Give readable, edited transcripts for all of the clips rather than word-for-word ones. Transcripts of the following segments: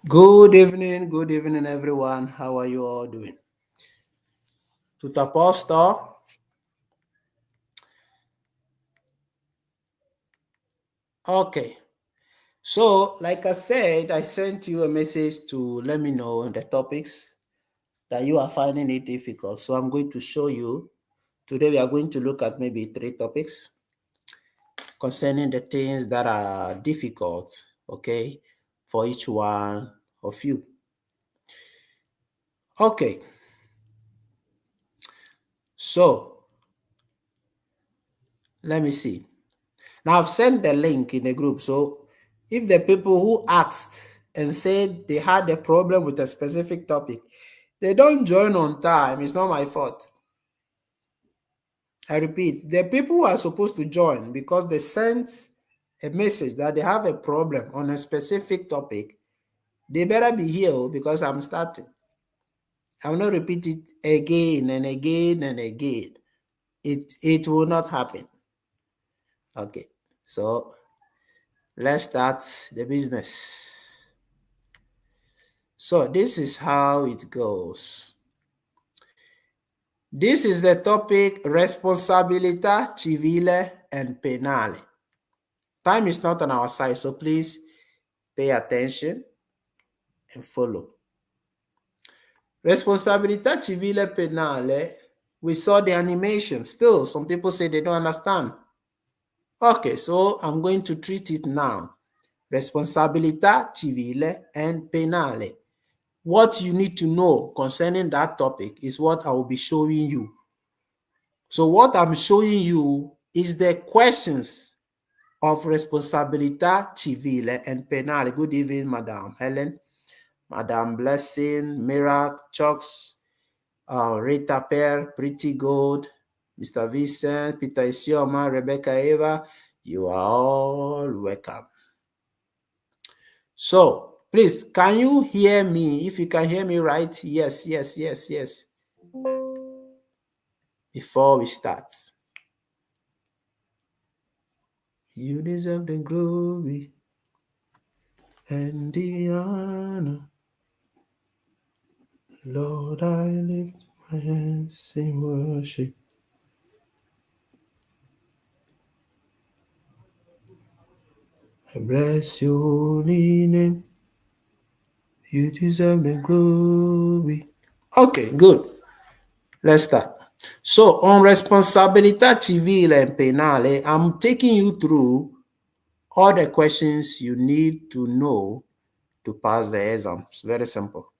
Good evening, everyone. How are you all doing? Tutto a posto? Okay. So, like I said, I sent you a message to let me know the topics that you are finding it difficult. So, I'm going to show you. Today, we are going to look at maybe 3 topics concerning the things that are difficult, okay, for each one of you. Okay. So, let me see. Now I've sent the link in the group. So if the people who asked and said they had a problem with a specific topic, they don't join on time, it's not my fault. I repeat, the people who are supposed to join because they sent a message that they have a problem on a specific topic, they better be here because I'm starting. I will not repeat it again and again and again. It will not happen. Okay, so let's start the business. So this is how it goes. This is the topic Responsabilita, Civile, and Penale. Time is not on our side, so please pay attention and follow. Responsabilità Civile Penale, we saw the animation. Still, some people say they don't understand. Okay, so I'm going to treat it now. Responsabilità Civile and Penale. What you need to know concerning that topic is what I will be showing you. So what I'm showing you is the questions of Responsabilità Civile and Penale. Good evening, Madam Helen, Madam Blessing, Mira, Chucks, Rita Per, Pretty Gold, Mr. Vincent, Peter Isioma, Rebecca Eva. You are all welcome. So, please, can you hear me? If you can hear me right, yes. Before we start. You deserve the glory and the honor. Lord, I lift my hands in worship. I bless your holy name. You deserve the glory. Okay, good. Let's start. So, on Responsabilità Civile and Penale, I'm taking you through all the questions you need to know to pass the exams. Very simple.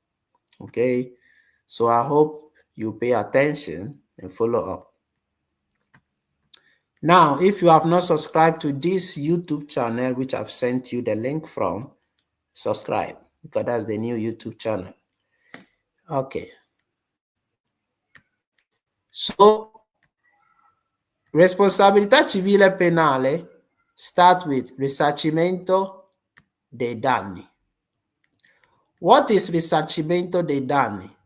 Okay, so I hope you pay attention and follow up. Now, if you have not subscribed to this YouTube channel, which I've sent you the link from, subscribe because that's the new YouTube channel. Okay. So, responsabilità civile penale start with risarcimento dei danni. What is risarcimento dei danni?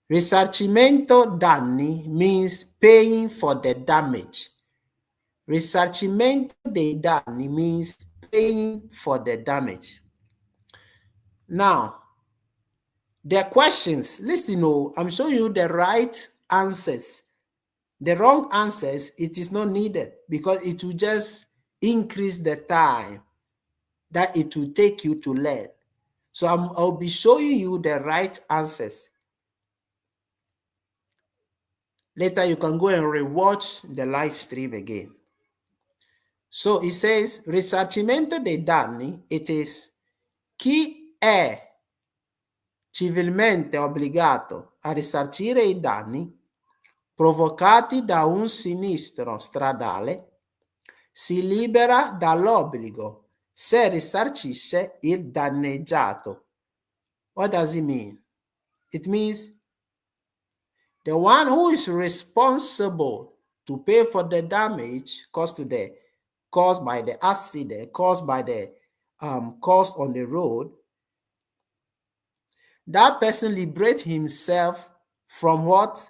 Risarcimento danni means paying for the damage. Risarcimento dei danni means paying for the damage. Now, the questions, listen, I'm showing you the right answers. The wrong answers, it is not needed because it will just increase the time that it will take you to learn. So I'll be showing you the right answers. Later, you can go and rewatch the live stream again. So it says, risarcimento dei danni, it is chi è civilmente obbligato a risarcire i danni provocati da un sinistro stradale si libera dall'obbligo se risarcisce il danneggiato. What does it mean? It means the one who is responsible to pay for the damage caused by the accident, caused by the cost on the road, that person liberates himself from what?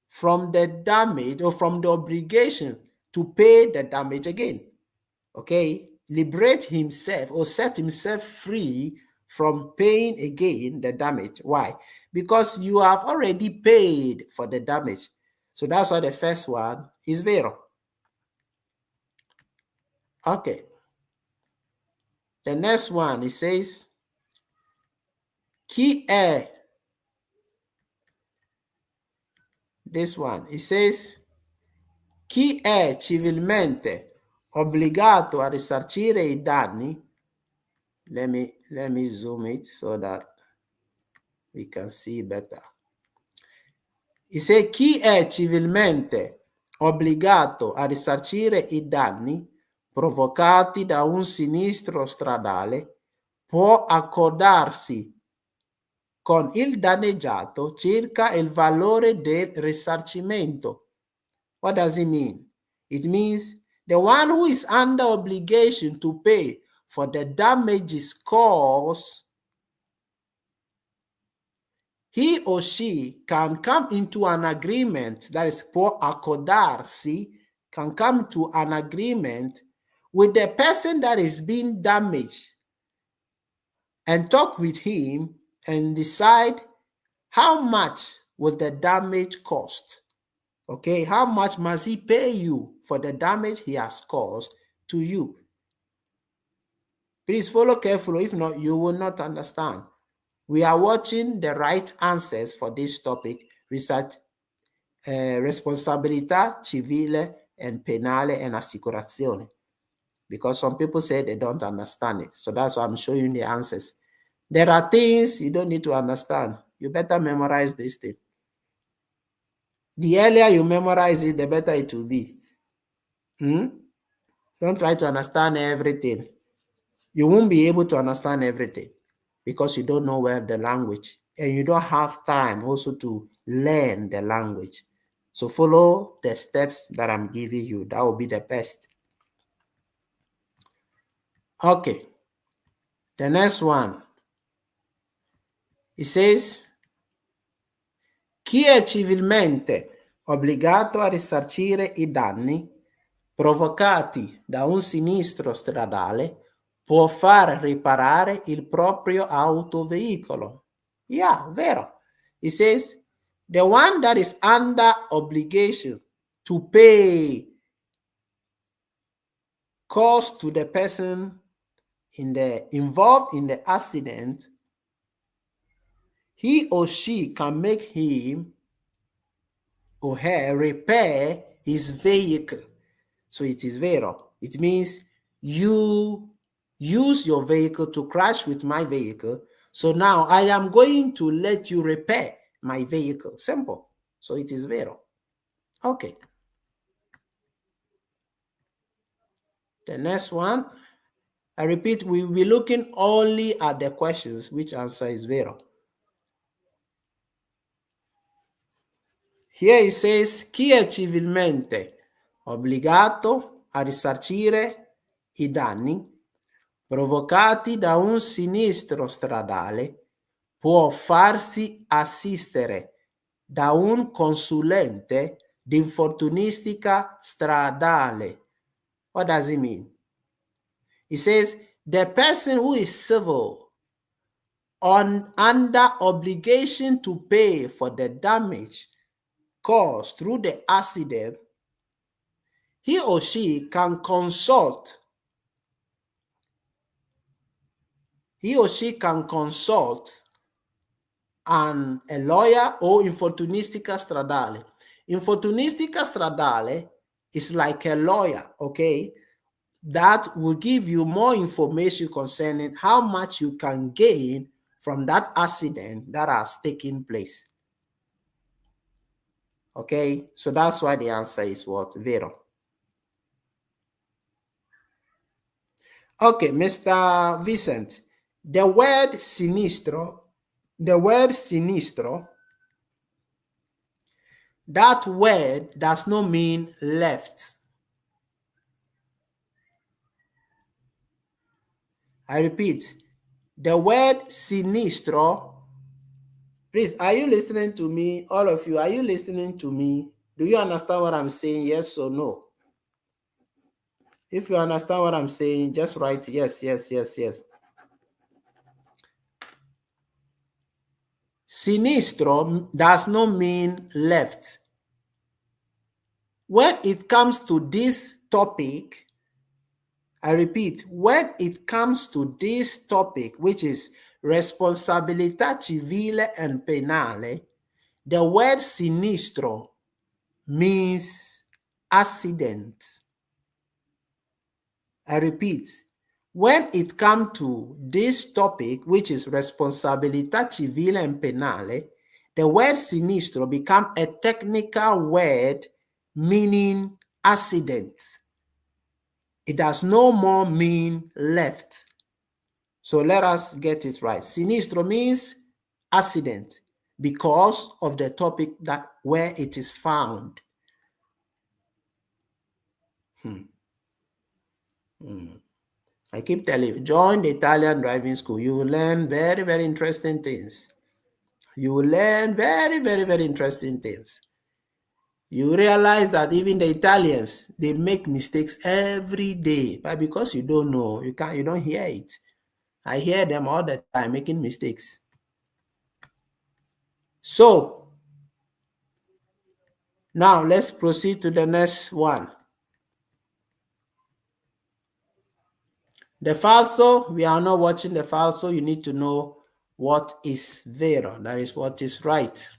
From the damage or from the obligation to pay the damage again. Okay? liberate himself or set himself free from paying again the damage. Why? Because you have already paid for the damage. So that's why the first one is vero. Okay. The next one, it says, chi è, this one, it says, chi è civilmente obbligato a risarcire I danni. Let me zoom it so that we can see better. It says, chi è civilmente obbligato a risarcire I danni provocati da un sinistro stradale può accordarsi con il danneggiato circa il valore del risarcimento. What does it mean? It means the one who is under obligation to pay for the damages caused, he or she can come into an agreement, that is, può accordarsi, can come to an agreement with the person that is being damaged and talk with him and decide how much will the damage cost. Okay, how much must he pay you for the damage he has caused to you? Please follow carefully, if not, you will not understand. We are watching the right answers for this topic, Responsabilita, Civile, and Penale, and Assicurazione. Because some people say they don't understand it. So that's why I'm showing the answers. There are things you don't need to understand. You better memorize this thing. The earlier you memorize it, the better it will be. Don't try to understand everything. You won't be able to understand everything because you don't know well the language, and you don't have time also to learn the language. So follow the steps that I'm giving you. That will be the best. Okay. The next one. It says, chi è civilmente obbligato a risarcire I danni provocati da un sinistro stradale può far riparare il proprio autoveicolo. Yeah, vero. It says, the one that is under obligation to pay cost to the person involved in the accident, he or she can make him or her repair his vehicle. So it is vero. It means you use your vehicle to crash with my vehicle. So now I am going to let you repair my vehicle. Simple. So it is vero. Okay. The next one, I repeat, we will be looking only at the questions which answer is vero. Here it says, chi è civilmente obbligato a risarcire I danni provocati da un sinistro stradale può farsi assistere da un consulente di infortunistica stradale. What does it mean? It says, the person who is civil under obligation to pay for the damage caused through the accident, he or she can consult a lawyer or infortunistica stradale. Infortunistica stradale is like a lawyer, okay, that will give you more information concerning how much you can gain from that accident that has taken place. Okay, so that's why the answer is what? Vero. Okay, Mr. Vincent, the word sinistro, that word does not mean left. I repeat, the word sinistro, please, are you listening to me? All of you, are you listening to me? Do you understand what I'm saying? Yes or no? If you understand what I'm saying, just write yes, yes, yes, yes. Sinistro does not mean left. When it comes to this topic, I repeat, when it comes to this topic, which is Responsabilità Civile and Penale, the word sinistro means accident. I repeat, when it comes to this topic, which is Responsabilità Civile and Penale, the word sinistro becomes a technical word meaning accident. It does no more mean left. So let us get it right. Sinistro means accident because of the topic that where it is found. I keep telling you, join the Italian driving school. You will learn very, very interesting things. You will learn very, very, very interesting things. You realize that even the Italians, they make mistakes every day. But because you don't know, you don't hear it. I hear them all the time making mistakes. So, now let's proceed to the next one. The falso, we are not watching the falso. You need to know what is vero. That is what is right.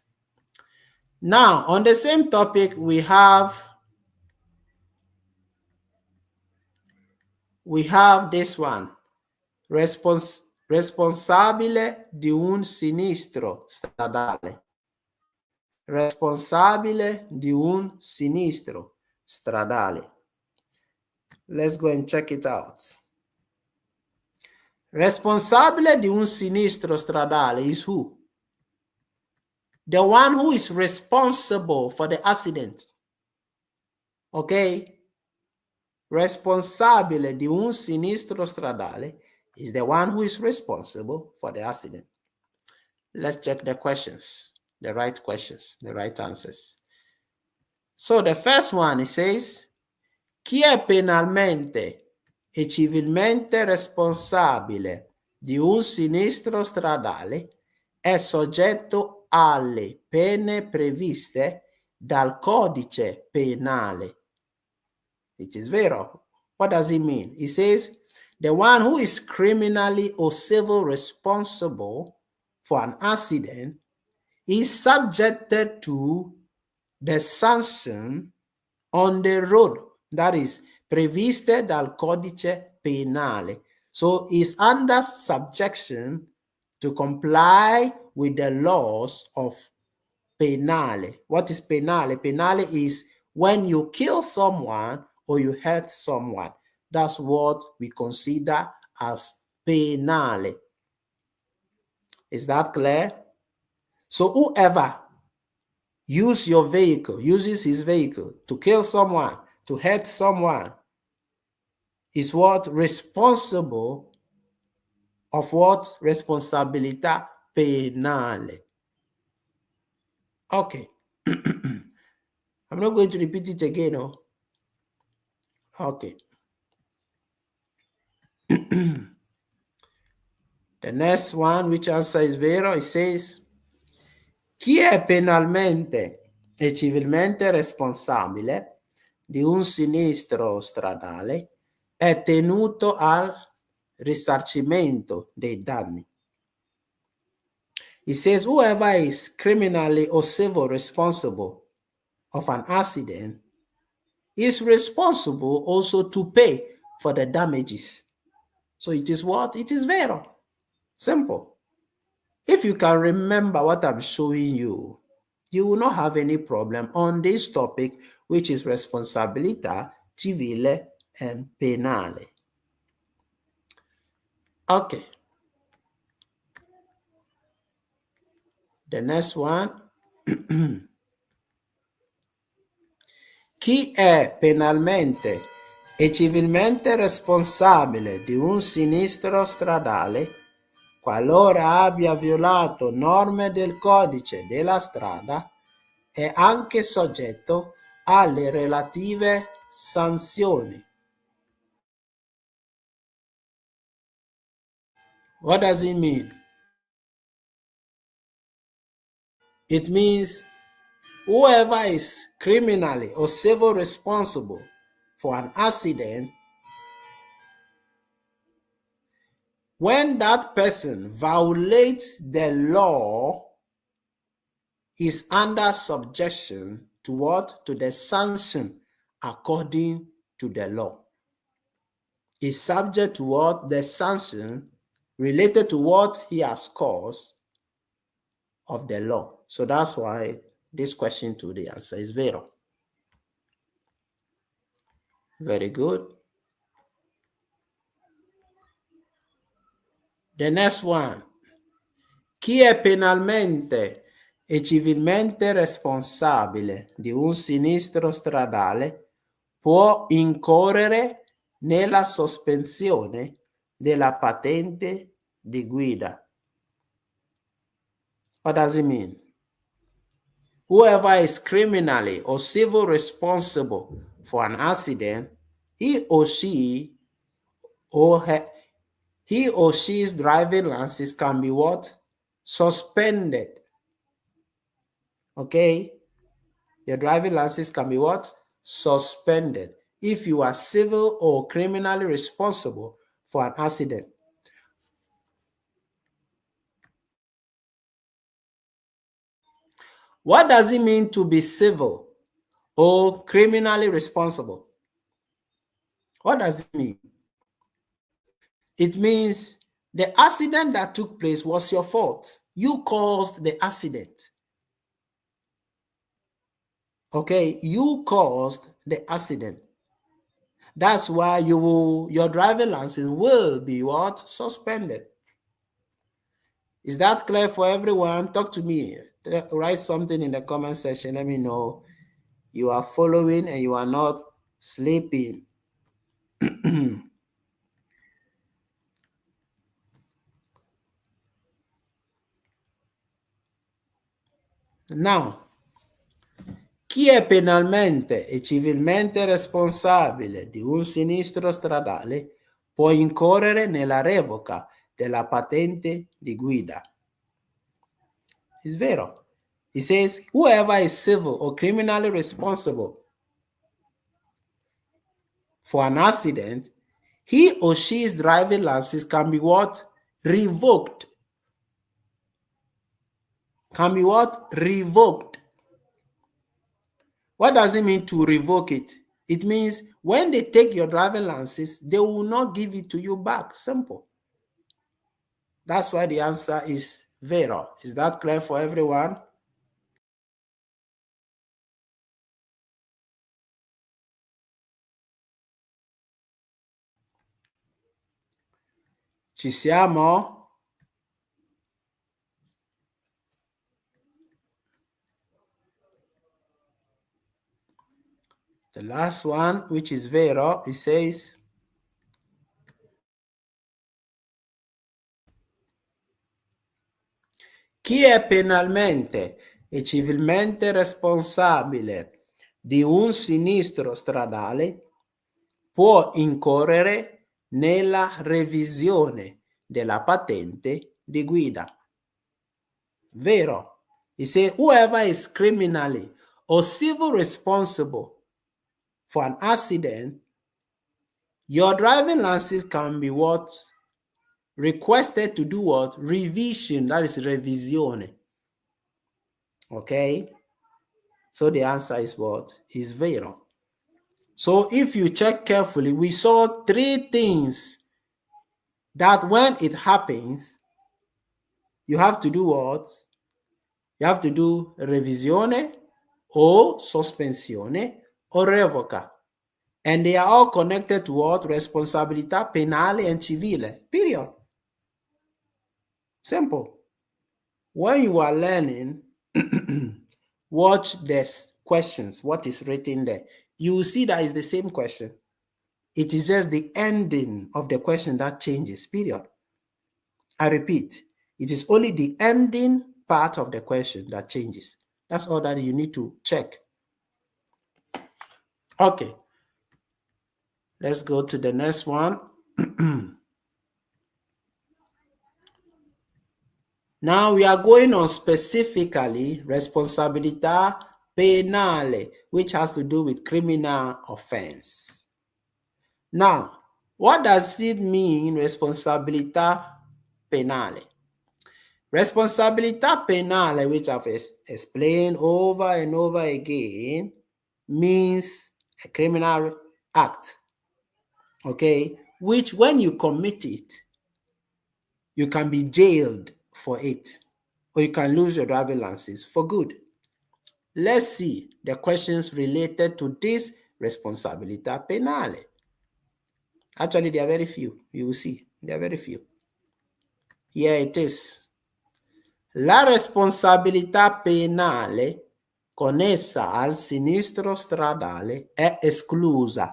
Now, on the same topic, we have this one. Responsabile di un sinistro stradale. Responsabile di un sinistro stradale. Let's go and check it out. Responsabile di un sinistro stradale is who? The one who is responsible for the accident. Okay? Responsabile di un sinistro stradale is the one who is responsible for the accident. Let's check the questions, the right questions, the right answers. So the first one, it says, chi è penalmente e civilmente responsabile di un sinistro stradale è soggetto alle pene previste dal codice penale. It is vero. What does it mean? It says, the one who is criminally or civil responsible for an accident is subjected to the sanction on the road. That is, previste dal codice penale. So is under subjection to comply with the laws of penale. What is penale? Penale is when you kill someone or you hurt someone. That's what we consider as penale. Is that clear? So whoever uses his vehicle to kill someone, to hurt someone, is what? Responsible of what? Responsabilità penale. Okay. I'm not going to repeat it again. No? Okay. The next one, which answer is vero, it says, chi è penalmente e civilmente responsabile di un sinistro stradale è tenuto al risarcimento dei danni. It says, whoever is criminally or civil responsible of an accident is responsible also to pay for the damages. So it is what? It is vero. Simple. If you can remember what I'm showing you, you will not have any problem on this topic, which is Responsabilità Civile and Penale. Okay. The next one. Chi è penalmente e civilmente responsabile di un sinistro stradale qualora abbia violato norme del codice della strada è anche soggetto alle relative sanzioni. What does it mean? It means whoever is criminally or civil responsible for an accident, when that person violates the law, is under subjection to what? To the sanction according to the law. Is subject to what? The sanction related to what he has caused of the law. So that's why this question to the answer is vero. Very good. The next one. Chi è penalmente e civilmente responsabile di un sinistro stradale può incorrere nella sospensione della patente di guida. What does it mean? Whoever is criminally or civil responsible for an accident, he or she's driving license can be what? Suspended. Okay? Your driving license can be what? Suspended if you are civil or criminally responsible for an accident. What does it mean to be civil or criminally responsible? What does it mean? It means the accident that took place was your fault. You caused the accident. Okay, you caused the accident. That's why your driving license will be what? Suspended. Is that clear for everyone? Talk to me. Write something in the comment section. Let me know you are following and you are not sleeping. Now, chi è penalmente e civilmente responsabile di un sinistro stradale può incorrere nella revoca della patente di guida. It's vero. It says, whoever is civil or criminally responsible for an accident, he or she's driving license can be what? Revoked. Can be what? Revoked. What does it mean to revoke it? It means when they take your driving license, they will not give it to you back. Simple. That's why the answer is vero. Is that clear for everyone? Ci siamo? The last one, which is vero, it says, chi è penalmente e civilmente responsabile di un sinistro stradale può incorrere nella revisione della patente di guida. Vero. He said, whoever is criminally or civil responsible for an accident, your driving license can be what? Requested to do what? Revision. That is revisione. Okay? So the answer is what? Is vero. So if you check carefully, we saw three things that when it happens, you have to do what? You have to do revisione o sospensione o revoca. And they are all connected to what? Responsabilità penale and civile. Period. Simple. When you are learning, watch the questions, what is written there. You will see that it's the same question. It is just the ending of the question that changes, period. I repeat, it is only the ending part of the question that changes. That's all that you need to check. Okay. Let's go to the next one. Now we are going on specifically Responsabilità Penale, which has to do with criminal offense. Now, what does it mean, Responsabilità Penale? Responsabilità Penale, which I've explained over and over again, means a criminal act, okay, which when you commit it, you can be jailed for it, or you can lose your driving license for good. Let's see the questions related to this Responsabilità Penale. Actually, there are very few. You will see, there are very few. Here it is. La responsabilità penale connessa al sinistro stradale è esclusa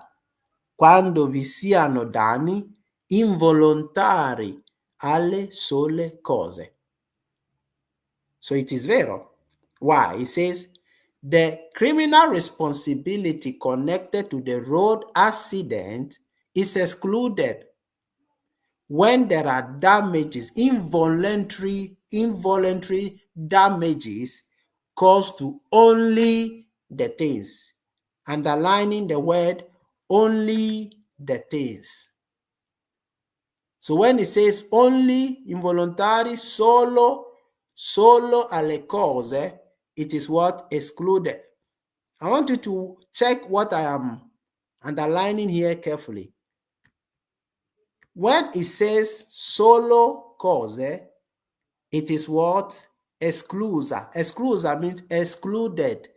quando vi siano danni involontari alle sole cose. So it is vero. Why? It says the criminal responsibility connected to the road accident is excluded when there are damages, involuntary damages caused to only the things. Underlining the word only the things. So when it says only involuntary, solo alle cose, it is what? Excluded. I want you to check what I am underlining here carefully. When it says solo cose, it is what? Exclusa. Exclusa means excluded.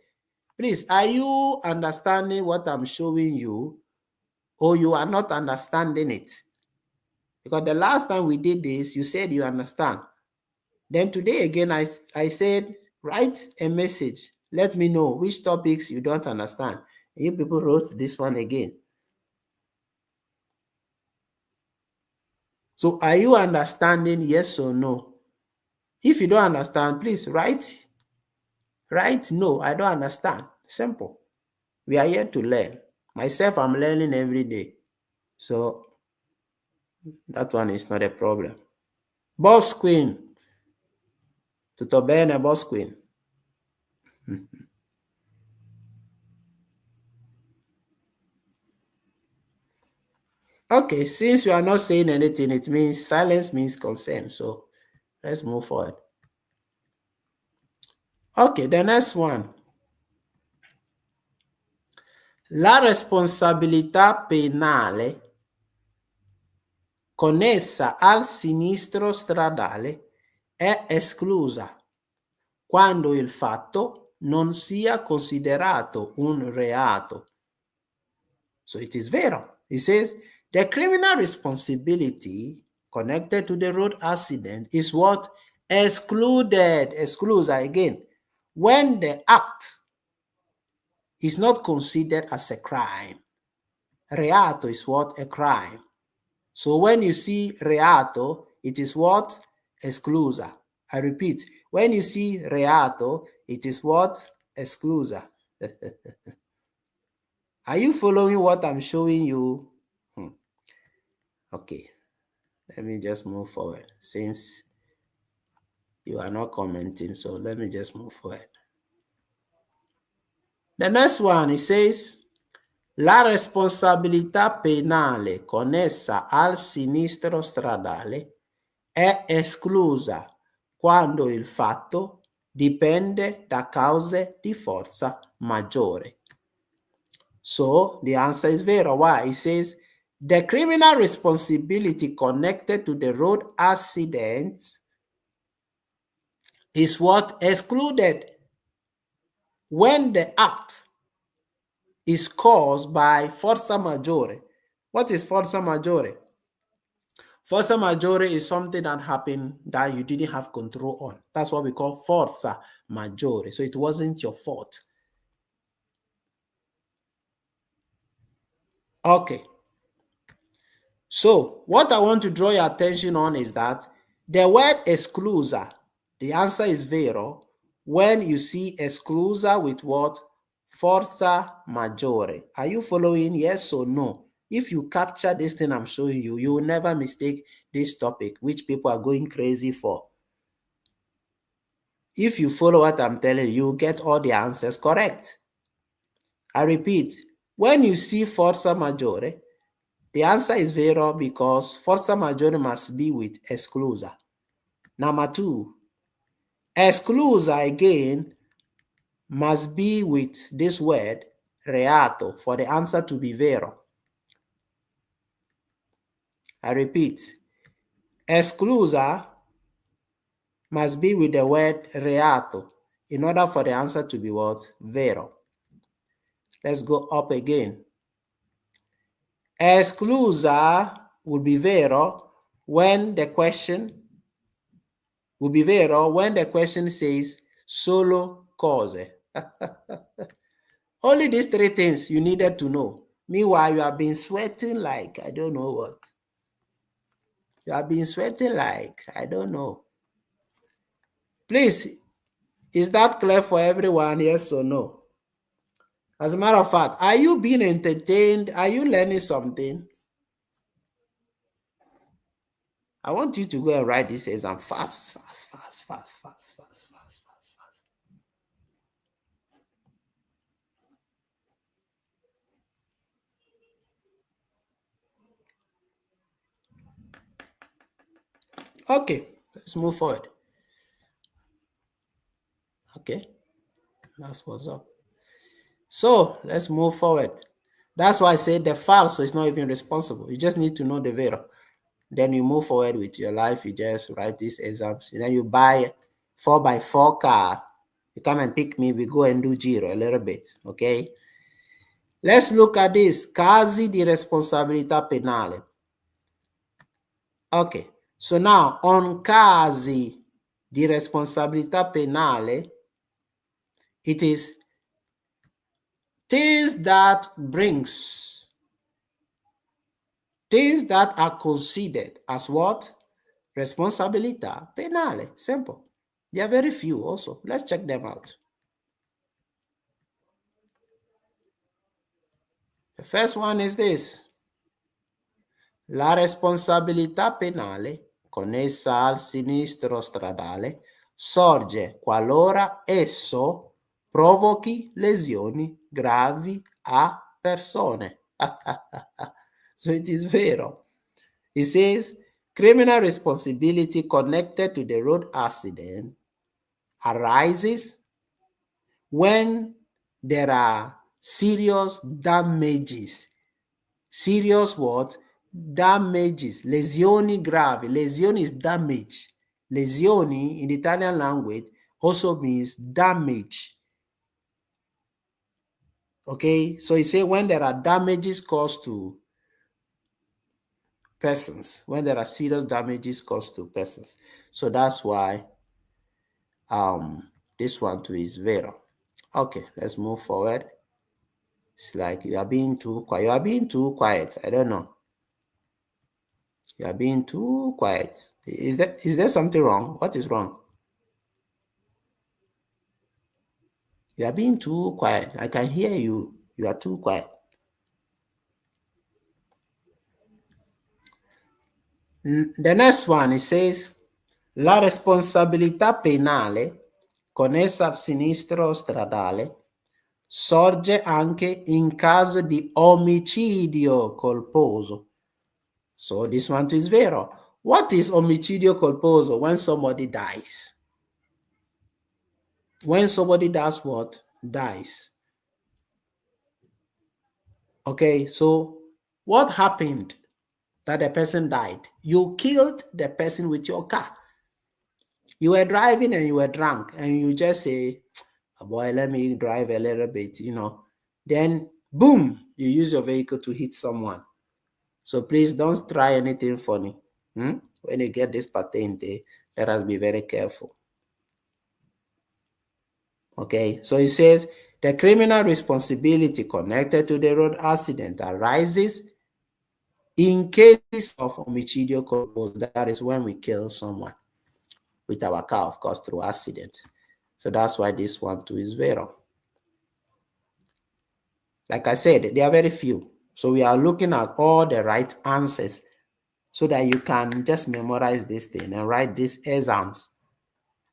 Please, are you understanding what I'm showing you, or you are not understanding it? Because the last time we did this, you said you understand. Then today again, I said, write a message. Let me know which topics you don't understand. And you people wrote this one again. So are you understanding, yes or no? If you don't understand, please write no, I don't understand. Simple. We are here to learn. Myself, I'm learning every day. So that one is not a problem. Boss Queen. Tutto bene, Boss Queen? Okay, since you are not saying anything, it means silence means consent. So let's move forward. Okay, the next one. La responsabilità penale connessa al sinistro stradale è esclusa quando il fatto non sia considerato un reato. So it is vero. It says the criminal responsibility connected to the road accident is what? Excluded. Exclusa again. When the act is not considered as a crime. Reato is what? A crime. So when you see reato, it is what? Exclusa. I repeat, when you see reato, it is what? Exclusa. Are you following what I'm showing you? Okay, let me just move forward since you are not commenting. So let me just move forward. The next one, it says, la responsabilità penale connessa al sinistro stradale è esclusa quando il fatto dipende da cause di forza maggiore. So the answer is vero. Why? It says the criminal responsibility connected to the road accident is what? Excluded when the act is caused by forza maggiore. What is forza maggiore? Forza maggiore is something that happened that you didn't have control on. That's what we call forza maggiore. So it wasn't your fault. Okay. So what I want to draw your attention on is that the word esclusa, the answer is vero when you see esclusa with what? Forza maggiore. Are you following? Yes or no? If you capture this thing I'm showing you, you will never mistake this topic, which people are going crazy for. If you follow what I'm telling you, you'll get all the answers correct. I repeat, when you see forza maggiore, the answer is vero because forza maggiore must be with esclusa. Number 2, esclusa again must be with this word reato for the answer to be vero. I repeat, esclusa must be with the word reato in order for the answer to be what? Vero. Let's go up again. Esclusa will be vero when the question says solo cose. Only these 3 things you needed to know. Meanwhile, you have been sweating like I don't know what. You have been sweating like I don't know. Please, is that clear for everyone? Yes or no? As a matter of fact, are you being entertained? Are you learning something? I want you to go and write this exam fast. Okay, let's move forward. Okay, that's what's up. So let's move forward. That's why I said the falso is not even responsible. You just need to know the vero. Then you move forward with your life. You just write these exams. And then you buy 4x4 car. You come and pick me. We go and do giro a little bit. Okay. Let's look at this. Casi di responsabilità penale. Okay. So now on casi di responsabilità penale, it is things that are considered as what? Responsabilità penale. Simple. There are very few also. Let's check them out. The first one is this. La responsabilità penale connessa al sinistro stradale sorge qualora esso provochi lesioni gravi a persone. So it is vero. It says, criminal responsibility connected to the road accident arises when there are serious damages. Serious what? Damages. Lesioni gravi. Lesioni is damage. Lesioni in the Italian language also means damage. Okay, so you say when there are damages caused to persons, when there are serious damages caused to persons. So that's why this one too is vero. Okay, let's move forward. It's like you are being too quiet. You are being too quiet. I don't know. You are being too quiet. Is there something wrong? What is wrong? You are being too quiet. I can hear you. You are too quiet. The next one, it says, la responsabilità penale connessa al sinistro stradale sorge anche in caso di omicidio colposo. So this one is vero. What is omicidio colposo? When somebody dies. When somebody does what? Dies. Okay, so what happened that the person died? You killed the person with your car. You were driving and you were drunk and you just say, oh boy, let me drive a little bit, Then, boom, you use your vehicle to hit someone. So please don't try anything funny. When you get this patente, let us be very careful. Okay, so it says, the criminal responsibility connected to the road accident arises in case of homicidio colposo. That is when we kill someone with our car, of course, through accident. So that's why this one too is vero. Like I said, there are very few. So we are looking at all the right answers so that you can just memorize this thing and write these exams.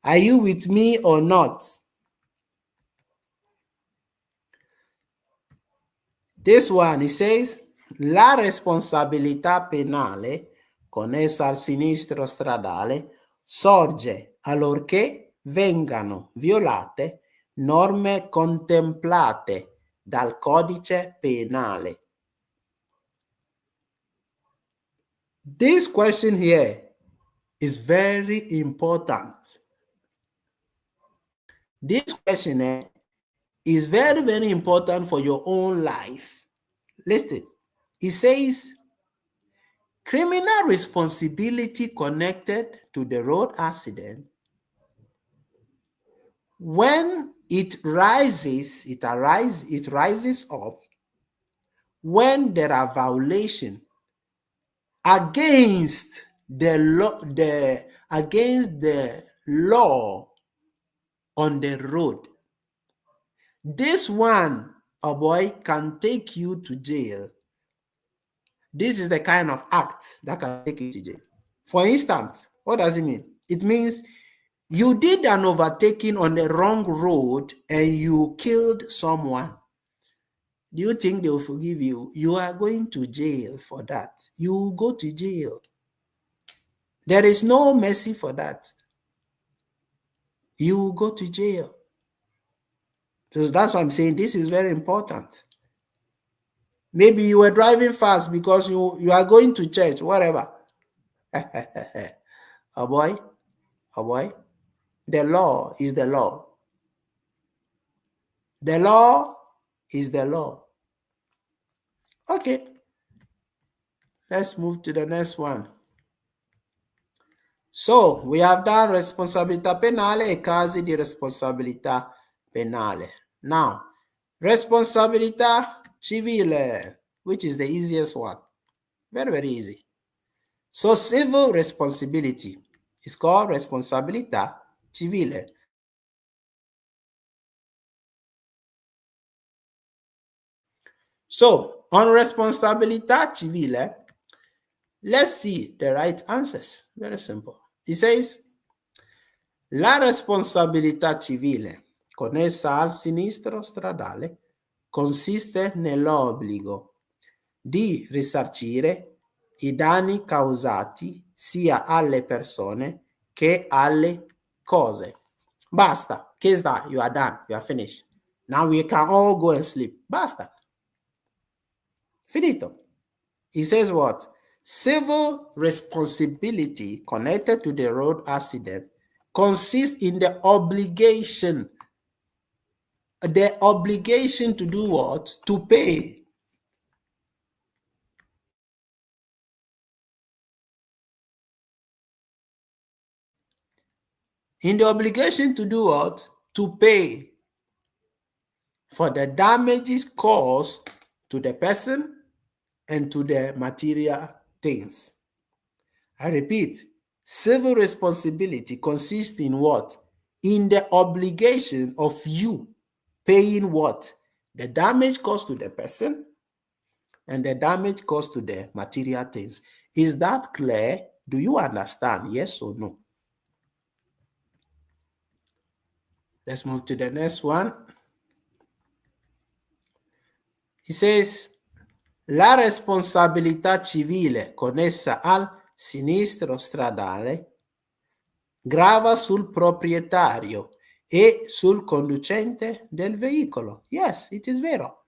Are you with me or not? This one, it says, la responsabilità penale connessa al sinistro stradale sorge allorché vengano violate norme contemplate dal codice penale. This question here is very important. This question is very, very important for your own life. Listen, it says, criminal responsibility connected to the road accident, when it rises up when there are violations against the law on the road. This one, a boy, can take you to jail. This is the kind of act that can take you to jail. For instance, what does it mean? It means you did an overtaking on the wrong road and you killed someone. Do you think they will forgive you? You are going to jail for that. You will go to jail. There is no mercy for that. You will go to jail. So that's why I'm saying this is very important. Maybe you were driving fast because you are going to church, whatever. A boy, the law is the law. The law is the law. Okay, let's move to the next one. So, we have done responsabilità penale e casi di responsabilità penale. Now, responsabilità civile, which is the easiest one. Very, very easy. So, civil responsibility is called responsabilità civile. So, on responsabilità civile, let's see the right answers. Very simple. It says, la responsabilità civile connessa al sinistro stradale consiste nell'obbligo di risarcire i danni causati sia alle persone che alle cose. Basta. Case that, you are done. You are finished. Now we can all go and sleep. Basta. Finito. He says what? Civil responsibility connected to the road accident consists in the obligation to do what? To pay. In the obligation to do what? To pay for the damages caused to the person and to the material things. I repeat, civil responsibility consists in what? In the obligation of you paying what? The damage caused to the person and the damage caused to the material things. Is that clear? Do you understand? Yes or no? Let's move to the next one. It says, la responsabilità civile connessa al sinistro stradale grava sul proprietario e sul conducente del veicolo. Yes, it is vero.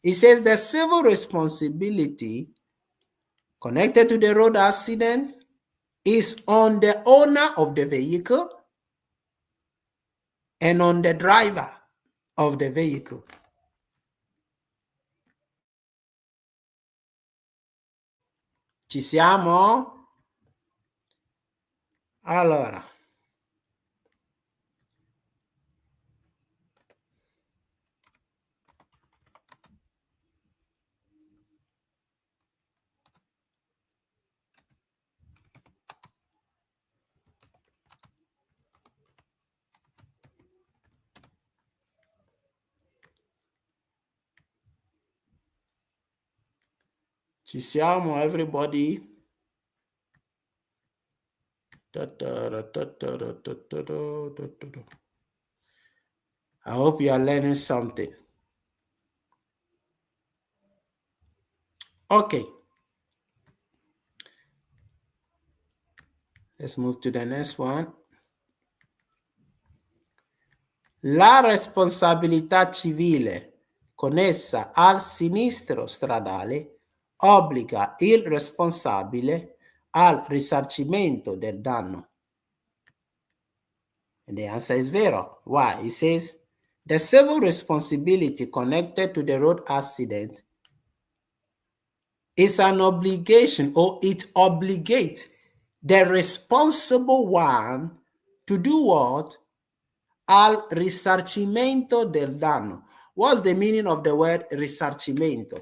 It says the civil responsibility connected to the road accident is on the owner of the vehicle and on the driver of the vehicle. Ci siamo? Allora. Ci siamo, everybody? I hope you are learning something. Okay. Let's move to the next one. La responsabilità civile connessa al sinistro stradale obbliga il responsabile al risarcimento del danno. And the answer is vero. Why? It says the civil responsibility connected to the road accident is an obligation, or it obligates the responsible one to do what? Al risarcimento del danno. What's the meaning of the word risarcimento?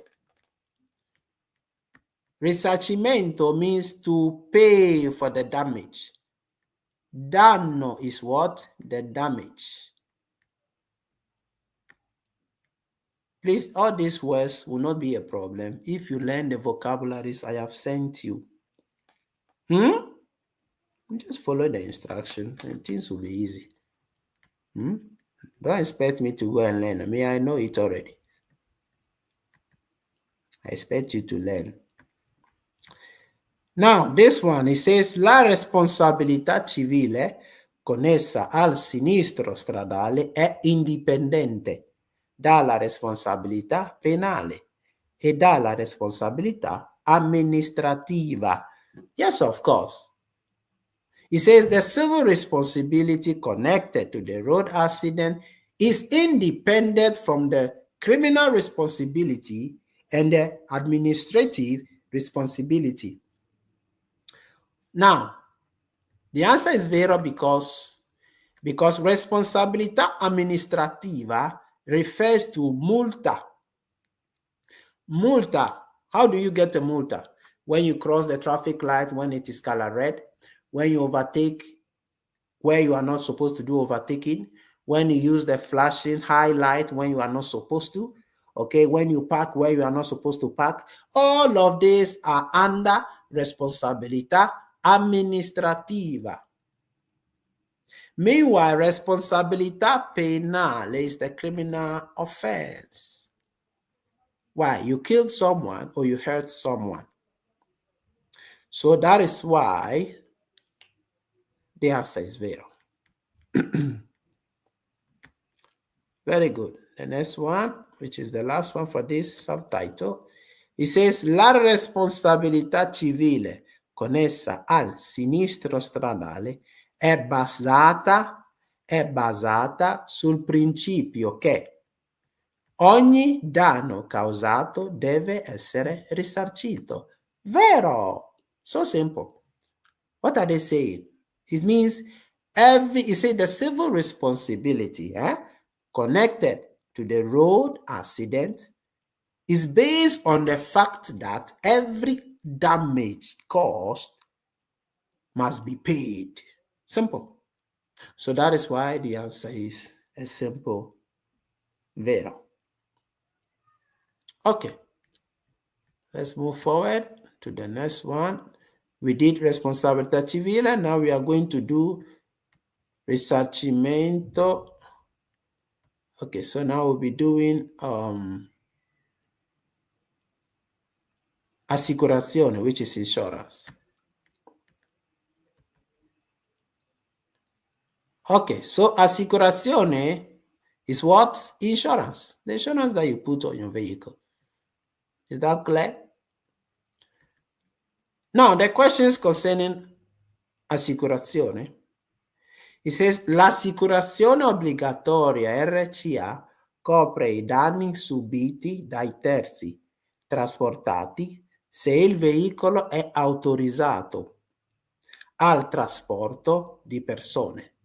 Risarcimento means to pay for the damage. Danno is what? The damage. Please, all these words will not be a problem if you learn the vocabularies I have sent you. Just follow the instruction and things will be easy. Don't expect me to go and learn. I mean, I know it already. I expect you to learn. Now, this one, it says, la responsabilità civile connessa al sinistro stradale è indipendente dalla responsabilità penale e dalla responsabilità amministrativa. Yes, of course. It says the civil responsibility connected to the road accident is independent from the criminal responsibility and the administrative responsibility. Now, the answer is vero because responsabilità amministrativa refers to multa. Multa. How do you get a multa? When you cross the traffic light when it is color red, when you overtake where you are not supposed to do overtaking, when you use the flashing highlight when you are not supposed to, okay, when you park where you are not supposed to park, all of these are under responsabilità amministrativa. Meanwhile, responsabilità penale is the criminal offense. Why? You killed someone or you hurt someone. So that is why the answer is vero. Very good. The next one, which is the last one for this subtitle, it says la responsabilità civile connessa al sinistro stradale è basata sul principio che ogni danno causato deve essere risarcito. Vero. So simple. What are they saying? It means the civil responsibility connected to the road accident is based on the fact that every damage caused must be paid. Simple. So that is why the answer is a simple vero. Okay. Let's move forward to the next one. We did responsabilità civile. Now we are going to do risarcimento. Okay, so now we'll be doing Assicurazione, which is insurance. Okay, so Assicurazione is what? Insurance. The insurance that you put on your vehicle. Is that clear? Now, the questions concerning Assicurazione. It says, l'assicurazione obbligatoria RCA copre i danni subiti dai terzi trasportati se il veicolo è autorizzato al trasporto di persone.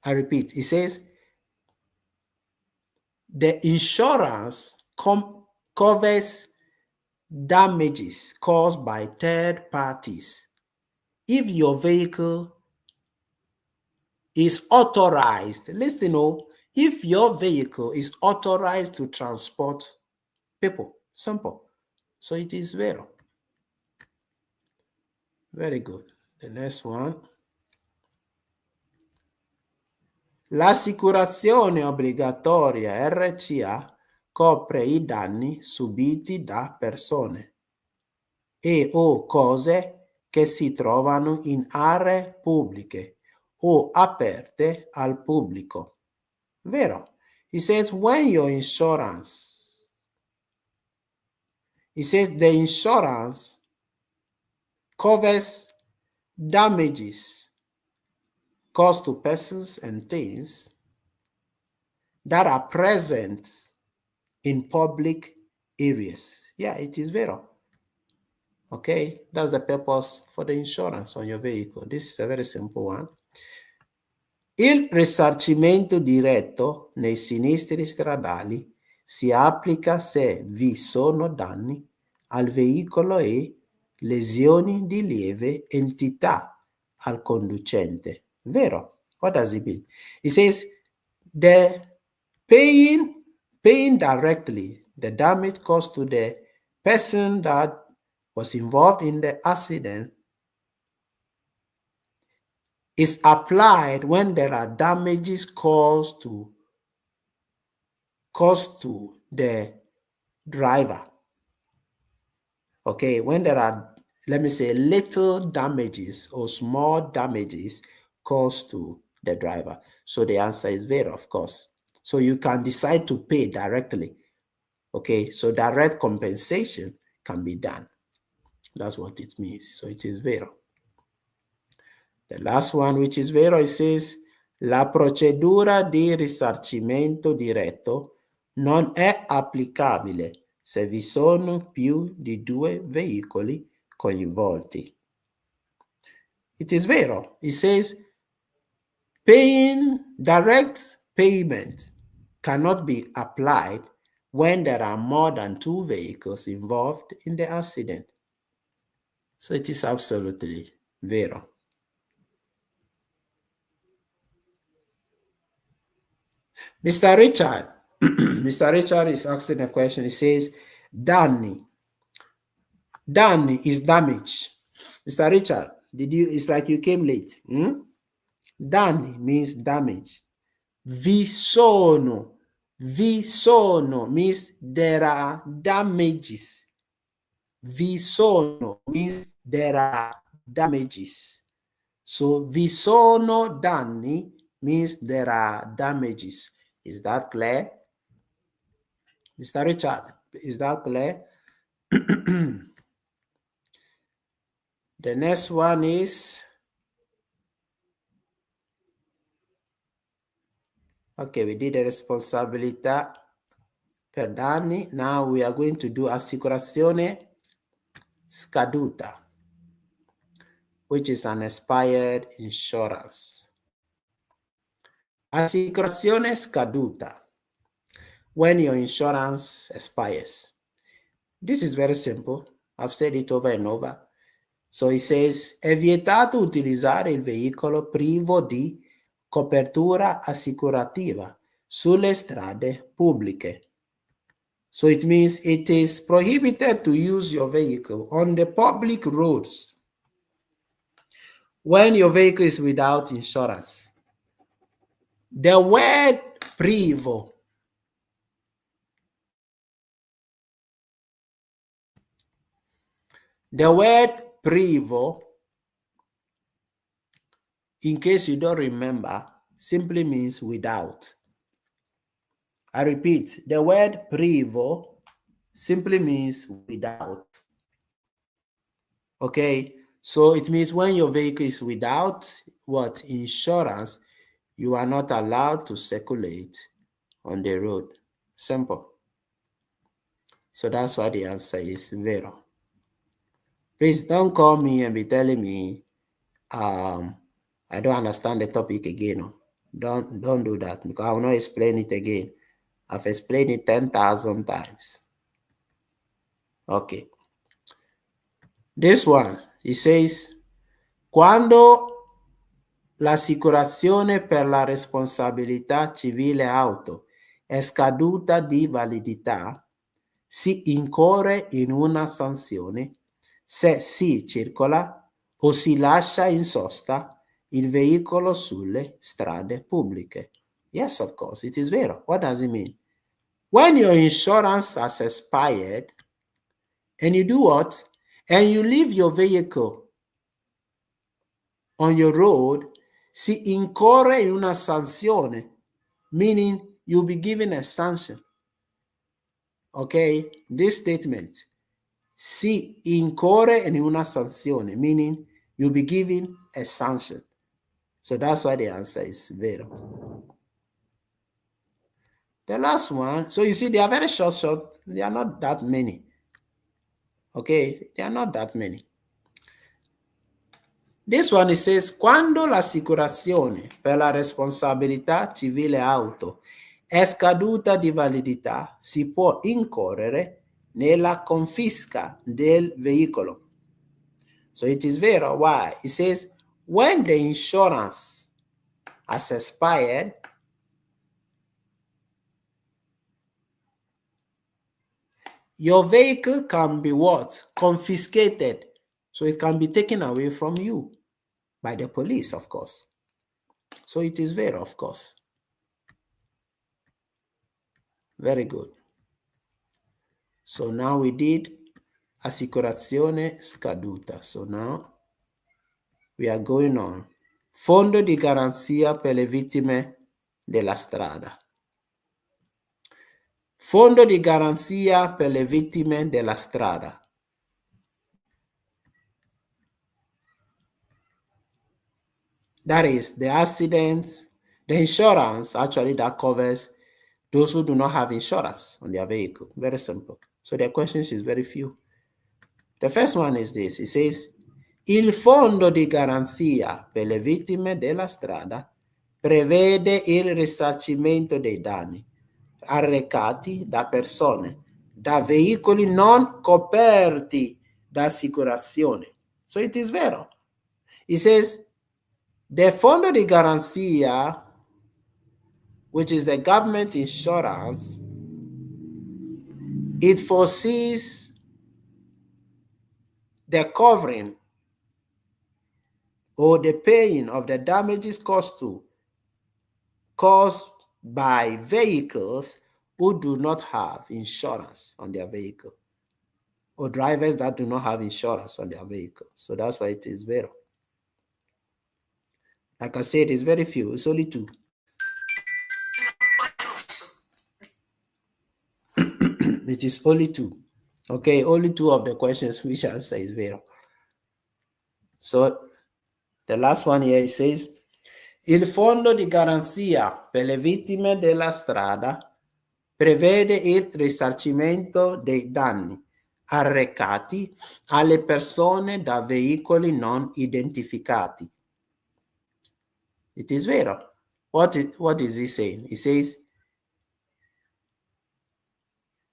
I repeat, it says, the insurance covers damages caused by third parties if your vehicle is authorized. Listen, if your vehicle is authorized to transport people. Simple. So it is vero. Very good. The next one. L'assicurazione obbligatoria RCA copre i danni subiti da persone e o cose che si trovano in aree pubbliche o aperte al pubblico. Vero? He says when your insurance, he says the insurance covers damages caused to persons and things that are present in public areas. Yeah, it is vero. Okay, that's the purpose for the insurance on your vehicle. This is a very simple one. Il risarcimento diretto nei sinistri stradali si applica se vi sono danni al veicolo e lesioni di lieve entità al conducente. Vero? What does it mean? It says the paying directly the damage caused to the person that was involved in the accident is applied when there are damages caused to the driver. Okay, when there are, let me say, little damages or small damages caused to the driver. So the answer is vero, of course. So you can decide to pay directly. Okay, so direct compensation can be done. That's what it means. So it is vero. The last one, which is vero, it says la procedura di risarcimento diretto non è applicabile se vi sono più di 2 veicoli coinvolti. It is vero. It says direct payment cannot be applied when there are more than 2 vehicles involved in the accident. So it is absolutely vero. Mr. Richard, Mr. Richard is asking a question. He says, danni is damage. Mr. Richard, it's like you came late. Danni means damage. Vi sono means there are damages. Vi sono means there are damages. So vi sono danni means there are damages. Is that clear? Mr. Richard, is that clear? The next one is, okay, we did the responsabilità per danni. Now we are going to do assicurazione scaduta, which is an expired insurance. Assicurazione scaduta, when your insurance expires. This is very simple. I've said it over and over. So it says, è vietato utilizzare il veicolo privo di copertura assicurativa sulle strade pubbliche. So it means it is prohibited to use your vehicle on the public roads when your vehicle is without insurance. The word privo in case you don't remember, simply means without. I repeat, the word privo simply means without. Okay, so it means when your vehicle is without what? Insurance, you are not allowed to circulate on the road. Simple. So that's why the answer is vero. Please don't call me and be telling me I don't understand the topic again. Don't do that, because I will not explain it again. I've explained it 10,000 times. Okay. This one, it says, quando l'assicurazione per la responsabilità civile auto è scaduta di validità, si incorre in una sanzione se si circola o si lascia in sosta il veicolo sulle strade pubbliche. Yes, of course, it is vero. What does it mean? When your insurance has expired and you do what? And you leave your vehicle on your road, si incorre in una sanzione, meaning you'll be given a sanction. Okay, this statement, si incorre in una sanzione, meaning you'll be given a sanction. So that's why the answer is vero. The last one, so you see, they are very short. They are not that many. Okay, they are not that many. This one, it says, quando l'assicurazione per la responsabilità civile auto è scaduta di validità, si può incorrere nella confisca del veicolo. So it is vero. Why? It says, when the insurance has expired, your vehicle can be what? Confiscated. So it can be taken away from you by the police, of course. So it is vero, of course. Very good. So now we did assicurazione scaduta. So now we are going on. Fondo di garanzia per le vittime della strada. Fondo di garanzia per le vittime della strada. That is the accident, the insurance actually that covers those who do not have insurance on their vehicle. Very simple. So the questions is very few. The first one is this. It says, il fondo di garanzia per le vittime della strada prevede il risarcimento dei danni arrecati da persone, da veicoli non coperti da assicurazione. So it is vero. It says, the fondo di garanzia, which is the government insurance, it foresees the covering or the paying of the damages caused by vehicles who do not have insurance on their vehicle, or drivers that do not have insurance on their vehicle. So that's why it is vero. Like I said, it's very few. It's only two. It is only two. Okay, only two of the questions which answer is vero. So the last one here, it says, il fondo di garanzia per le vittime della strada prevede il risarcimento dei danni arrecati alle persone da veicoli non identificati. It is vero. What is he saying? He says,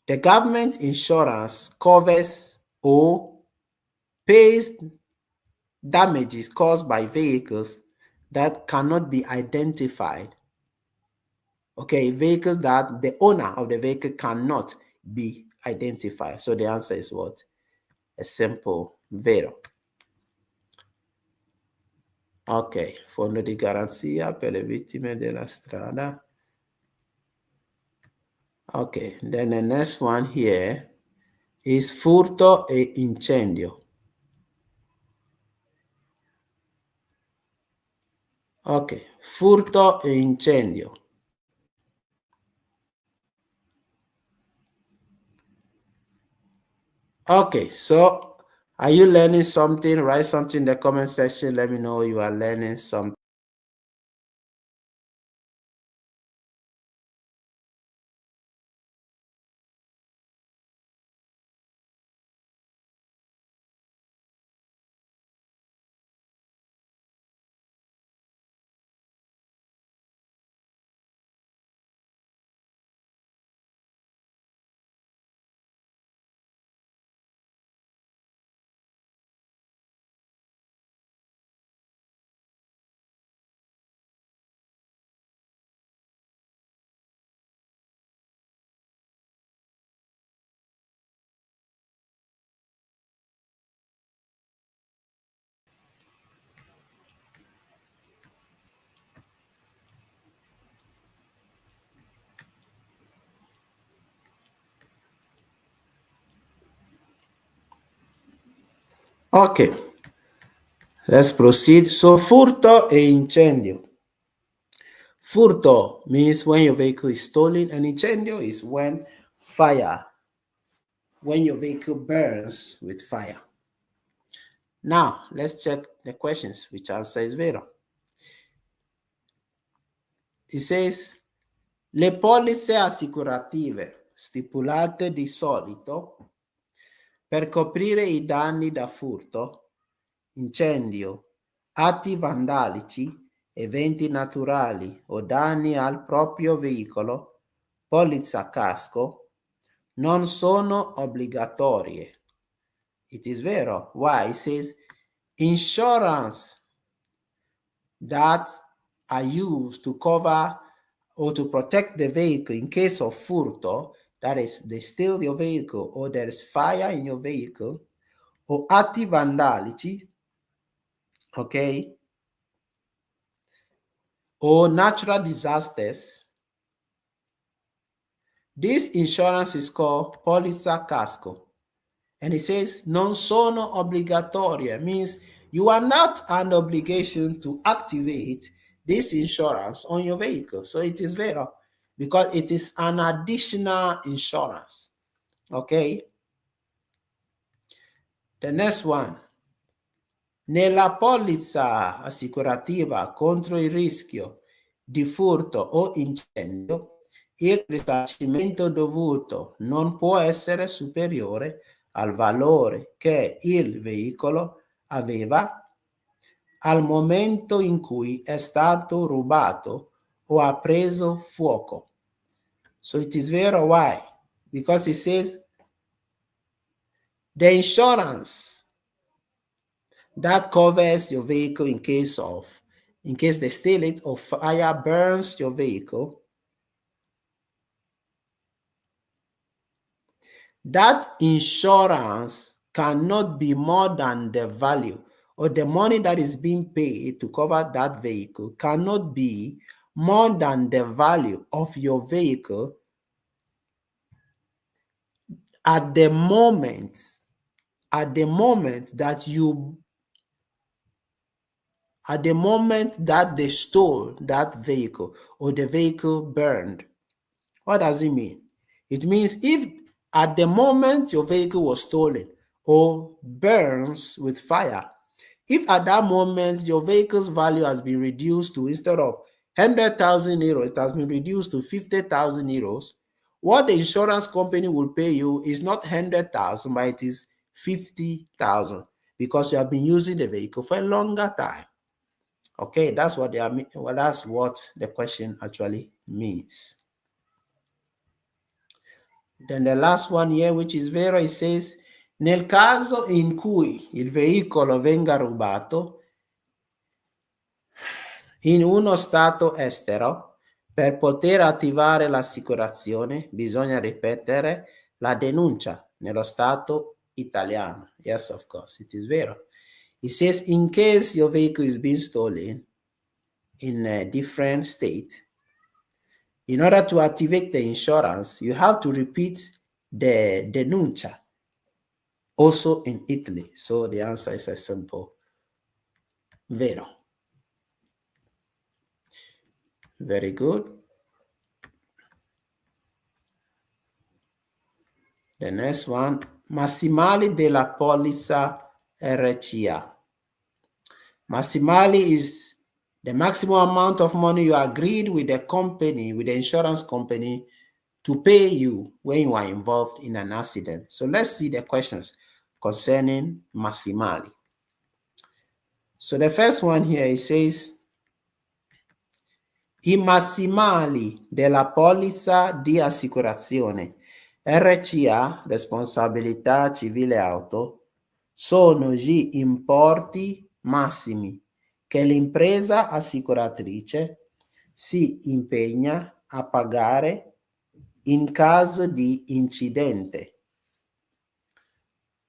the government insurance covers or pays damages caused by vehicles that cannot be identified. Okay, vehicles that the owner of the vehicle cannot be identified. So the answer is what? A simple vero. Ok, fondo di garanzia per le vittime della strada. Okay, then the next one here is furto e incendio. Ok, furto e incendio. Okay, so are you learning something? Write something in the comment section. Let me know you are learning something. Okay, let's proceed. So, furto e incendio. Furto means when your vehicle is stolen, and incendio is when your vehicle burns with fire. Now, let's check the questions, which answer is vero. It says, le polizze assicurative stipulate di solito per coprire i danni da furto, incendio, atti vandalici, eventi naturali o danni al proprio veicolo, polizza casco, non sono obbligatorie. It is vero. Why? It says insurance that are used to cover or to protect the vehicle in case of furto, that is, they steal your vehicle or there is fire in your vehicle, or atti vandalici, okay, or natural disasters. This insurance is called polizza casco. And it says non sono obbligatorie, means you are not an obligation to activate this insurance on your vehicle. So it is vero, because it is an additional insurance. Okay. The next one. Nella polizza assicurativa contro il rischio di furto o incendio, il risarcimento dovuto non può essere superiore al valore che il veicolo aveva al momento in cui è stato rubato o ha preso fuoco. So it is vero. Why? Because it says the insurance that covers your vehicle in case they steal it or fire burns your vehicle, that insurance cannot be more than the value, or the money that is being paid to cover that vehicle cannot be more than the value of your vehicle at the moment that they stole that vehicle or the vehicle burned. What does it mean? It means if at the moment your vehicle was stolen or burns with fire, if at that moment your vehicle's value has been reduced to, instead of 100,000 euros, it has been reduced to 50,000 euros, what the insurance company will pay you is not 100,000, but it is 50,000, because you have been using the vehicle for a longer time. Okay, that's what that's what the question actually means. Then the last one here, which is vero, it says, nel caso in cui il veicolo venga rubato in uno stato estero, per poter attivare l'assicurazione bisogna ripetere la denuncia nello stato italiano. Yes, of course, it is vero. It says, in case your vehicle is being stolen in a different state, in order to activate the insurance, you have to repeat the denuncia also in Italy. So the answer is a simple vero. Very good. The next one, massimali della polizza RCA. Massimali is the maximum amount of money you agreed with the company, with the insurance company, to pay you when you are involved in an accident. So let's see the questions concerning massimali. So the first one here, it says, i massimali della polizza di assicurazione RCA, Responsabilità Civile Auto, sono gli importi massimi che l'impresa assicuratrice si impegna a pagare in caso di incidente.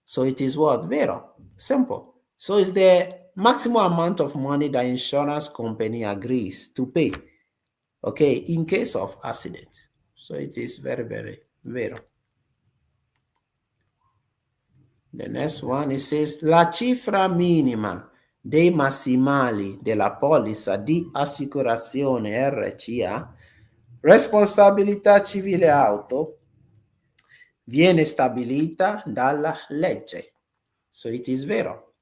So it is what? Vero. Simple. So it's the maximum amount of money the insurance company agrees to pay, okay, in case of accident. So it is very, very vero. The next one, it says, la cifra minima dei massimali della polizza di assicurazione RCA, responsabilità civile auto, viene stabilita dalla legge. So it is vero.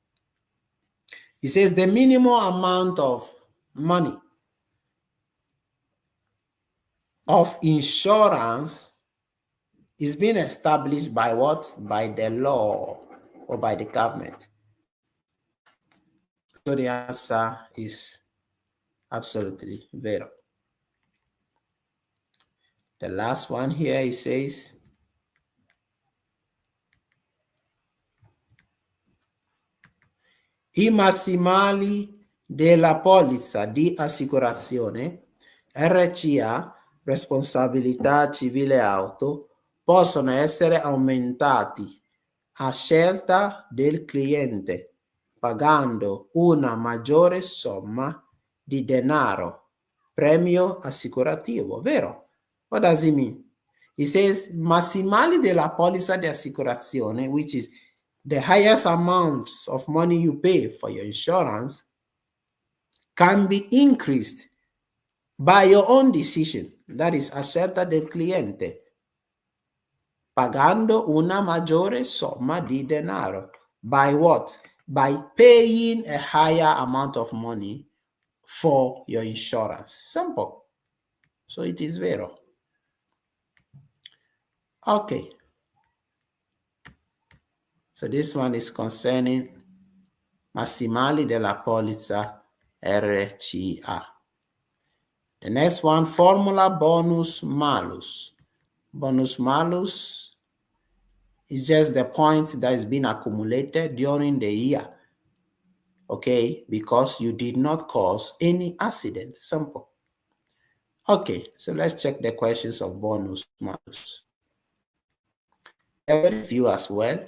It says the minimum amount of money of insurance is being established by what? By the law or by the government. So the answer is absolutely vero. The last one here, it says, i massimali della polizza di assicurazione RCA, responsabilità civile auto, possono essere aumentati a scelta del cliente, pagando una maggiore somma di denaro, premio assicurativo, vero? What does it mean? It says massimali della polizza di assicurazione, which is the highest amount of money you pay for your insurance, can be increased by your own decision. That is, a scelta del cliente, pagando una maggiore somma di denaro. By what? By paying a higher amount of money for your insurance. Simple. So it is vero. Okay. So this one is concerning massimali della polizza RCA. The next one, formula bonus malus. Bonus malus is just the point that is being accumulated during the year, okay, because you did not cause any accident. Simple. Okay, so let's check the questions of bonus malus. There are very few as well.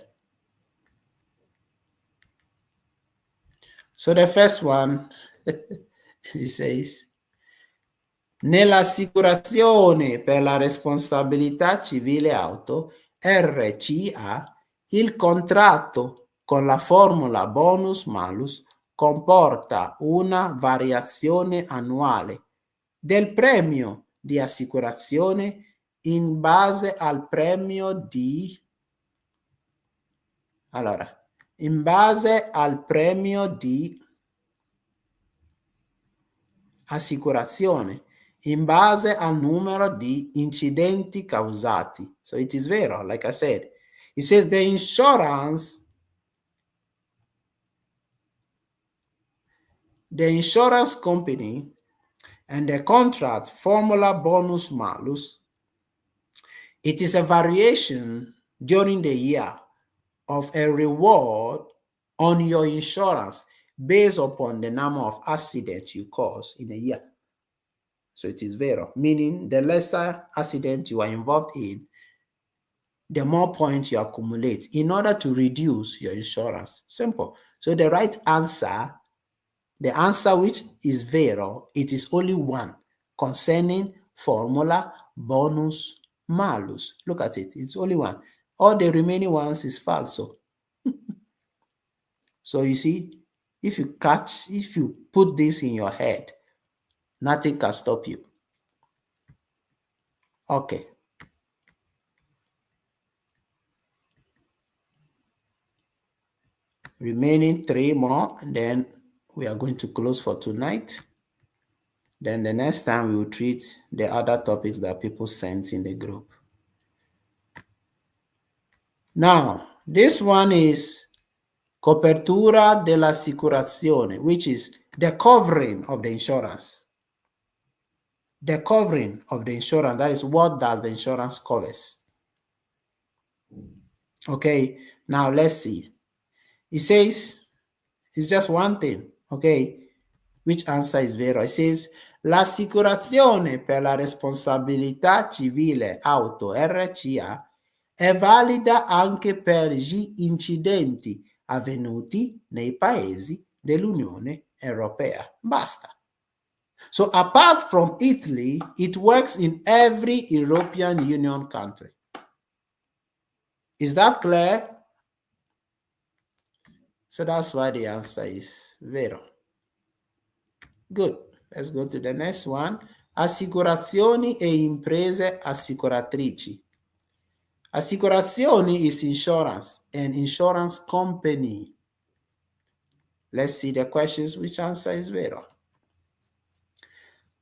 So the first one, it says, nell'assicurazione per la responsabilità civile auto RCA, il contratto con la formula bonus malus comporta una variazione annuale del premio di assicurazione in base al premio di assicurazione in base al numero di incidenti causati. So it is vero, like I said. It says the insurance company and the contract formula bonus malus, it is a variation during the year of a reward on your insurance based upon the number of accidents you cause in a year. So it is vero, meaning the lesser accident you are involved in, the more points you accumulate in order to reduce your insurance. Simple. So the right answer, the answer which is vero, it is only one concerning formula bonus malus. Look at it. It's only one. All the remaining ones is falso. So you see, if you put this in your head, nothing can stop you. Okay. Remaining 3 more, and then we are going to close for tonight. Then the next time we will treat the other topics that people sent in the group. Now, this one is copertura dell'assicurazione, which is the covering of the insurance. The covering of the insurance, that is, what does the insurance covers? Okay, now let's see. It says, it's just one thing, okay? Which answer is vero? It says, l'assicurazione per la responsabilità civile auto RCA è valida anche per gli incidenti avvenuti nei paesi dell'Unione Europea. Basta. So apart from Italy, it works in every European Union country. Is that clear? So that's why the answer is vero. Good. Let's go to the next one. Assicurazioni e imprese assicuratrici. Assicurazioni is insurance, an insurance company. Let's see the questions, which answer is vero.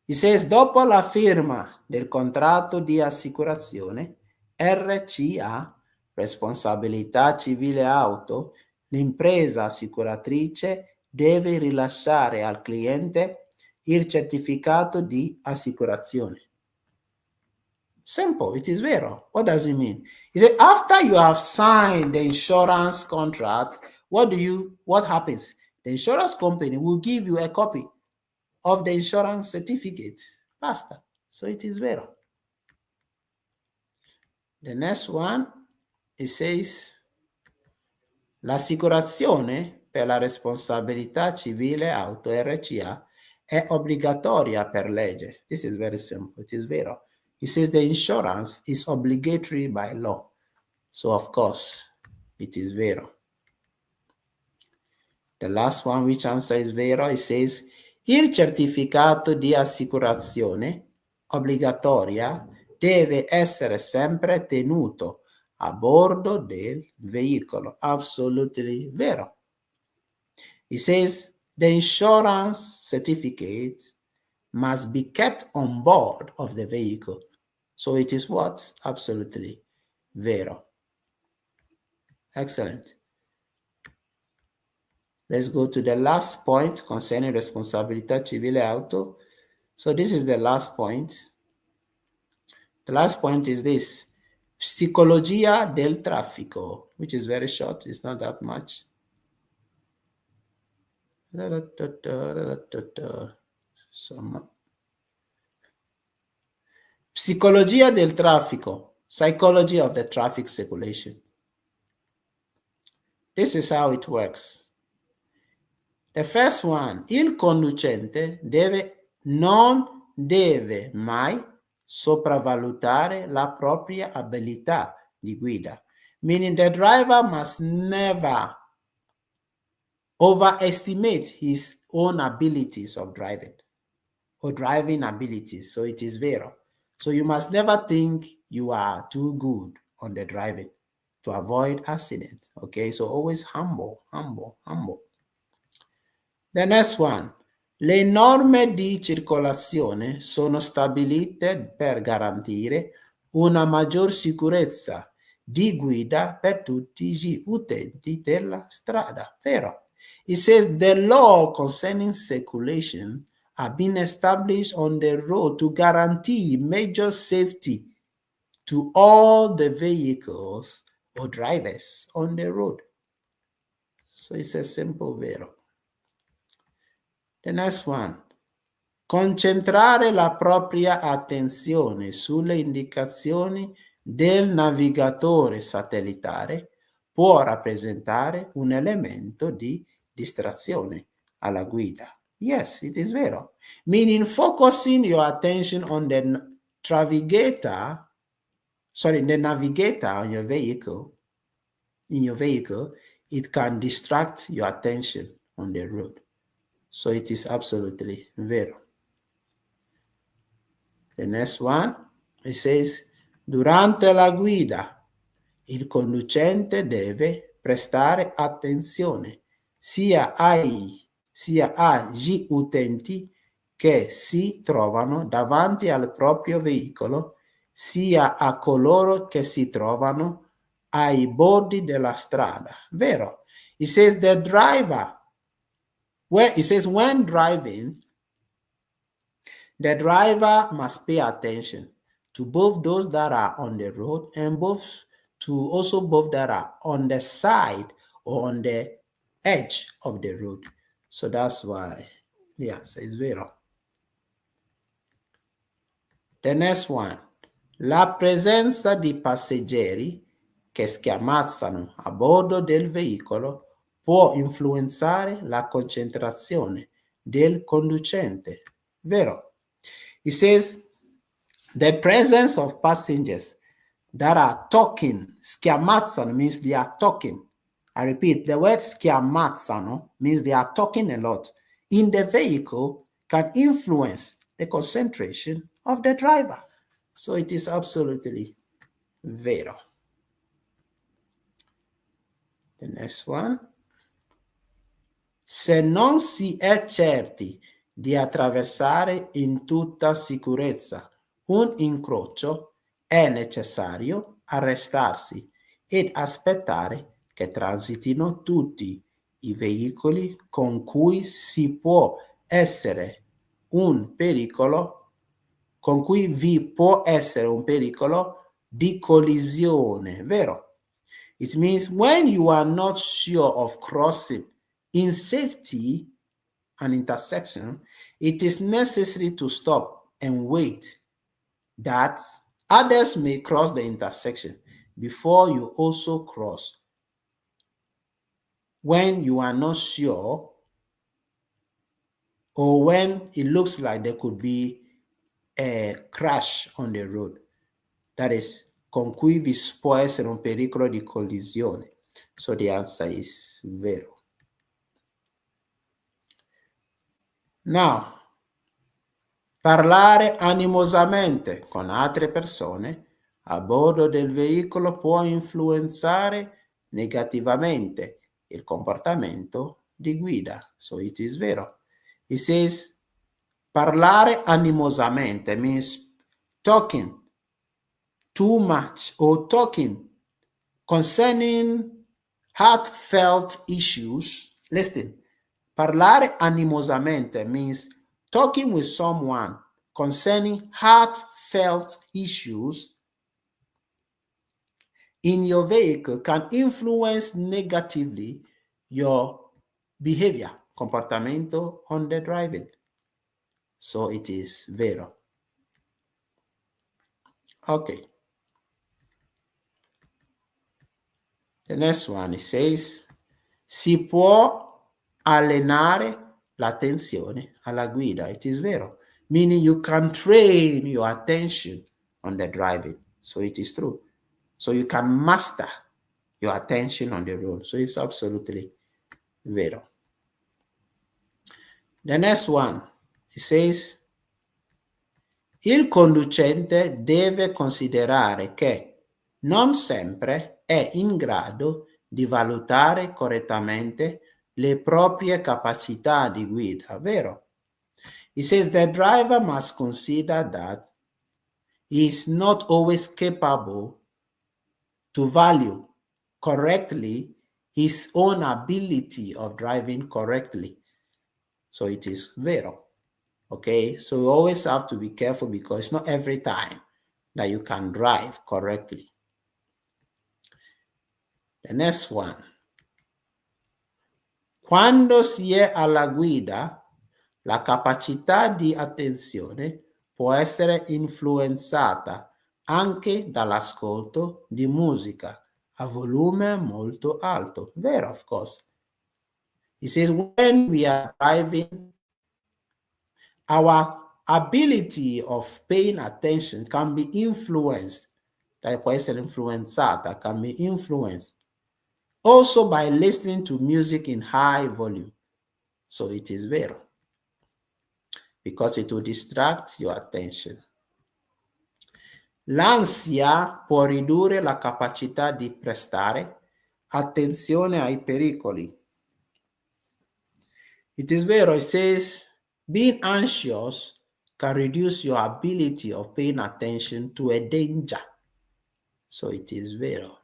It says, dopo la firma del contratto di assicurazione, RCA, Responsabilità Civile Auto, l'impresa assicuratrice deve rilasciare al cliente il certificato di assicurazione. Simple, it is vero. What does it mean? It says, after you have signed the insurance contract, what happens? The insurance company will give you a copy of the insurance certificate. Basta. So it is vero. The next one, it says, l'assicurazione per la responsabilità civile auto RCA è obbligatoria per legge. This is very simple. It is vero. It says the insurance is obligatory by law. So of course, it is vero. The last one, which answer is vero, it says, il certificato di assicurazione obbligatoria deve essere sempre tenuto a bordo del veicolo. Absolutely vero. It says the insurance certificate must be kept on board of the vehicle. So it is what? Absolutely vero. Excellent. Let's go to the last point concerning Responsabilità Civile Auto. So this is the last point. The last point is this. Psicologia del traffico, which is very short. It's not that much. Psicologia del traffico. Psychology of the traffic circulation. This is how it works. The first one, il conducente non deve mai sopravvalutare la propria abilità di guida, meaning the driver must never overestimate his own abilities of driving or driving abilities. So it is vero. So you must never think you are too good on the driving to avoid accidents. Okay, so always humble. The next one. Le norme di circolazione sono stabilite per garantire una maggior sicurezza di guida per tutti gli utenti della strada. Vero? It says the law concerning circulation have been established on the road to guarantee major safety to all the vehicles or drivers on the road. So it's a simple vero. The next one. Concentrare la propria attenzione sulle indicazioni del navigatore satellitare può rappresentare un elemento di distrazione alla guida. Yes, it is vero. Meaning focusing your attention on the navigator on your vehicle, it can distract your attention on the road. So it is absolutely vero. The next one, it says, durante la guida, il conducente deve prestare attenzione sia agli utenti che si trovano davanti al proprio veicolo, sia a coloro che si trovano ai bordi della strada. Vero? It says the driver, when driving, the driver must pay attention to both those that are on the road and both that are on the side or on the edge of the road. So that's why the answer is vero. The next one. La presenza di passeggeri che schiamazzano a bordo del veicolo può influenzare la concentrazione del conducente. Vero? It says the presence of passengers that are talking, schiamazzano means they are talking I repeat, the word schiamazzano means they are talking a lot in the vehicle can influence the concentration of the driver. So it is absolutely vero. The next one. Se non si è certi di attraversare in tutta sicurezza un incrocio, è necessario arrestarsi ed aspettare che transitino tutti i veicoli con cui si può essere un pericolo, con cui vi può essere un pericolo di collisione, vero? It means when you are not sure of crossing in safety an intersection, it is necessary to stop and wait that others may cross the intersection before you also cross. When you are not sure or when it looks like there could be a crash on the road, that is, con cui vi può essere un pericolo di collisione. So the answer is vero. Now, parlare animosamente con altre persone a bordo del veicolo può influenzare negativamente il comportamento di guida. So it is vero. It says parlare animosamente means talking too much or talking concerning heartfelt issues. Listen, parlare animosamente means talking with someone concerning heartfelt issues in your vehicle can influence negatively your behavior, comportamento on the driving. So it is vero. Okay. The next one, it says, si può allenare l'attenzione alla guida. It is vero. Meaning you can train your attention on the driving. So it is true. So you can master your attention on the road. So it's absolutely vero. The next one, it says, il conducente deve considerare che non sempre è in grado di valutare correttamente le proprie capacità di guida, vero? It says the driver must consider that he is not always capable to value correctly his own ability of driving correctly. So it is vero. Okay, so you always have to be careful because it's not every time that you can drive correctly. The next one. Quando si è alla guida, la capacità di attenzione può essere influenzata anche dall'ascolto di musica a volume molto alto. Vero, of course. It says when we are driving, our ability of paying attention can be influenced, può essere influenzata, can be influenced also by listening to music in high volume. So it is vero, because it will distract your attention. L'ansia può ridurre la capacità di prestare attenzione ai pericoli. It is vero, it says, being anxious can reduce your ability of paying attention to a danger. So it is vero.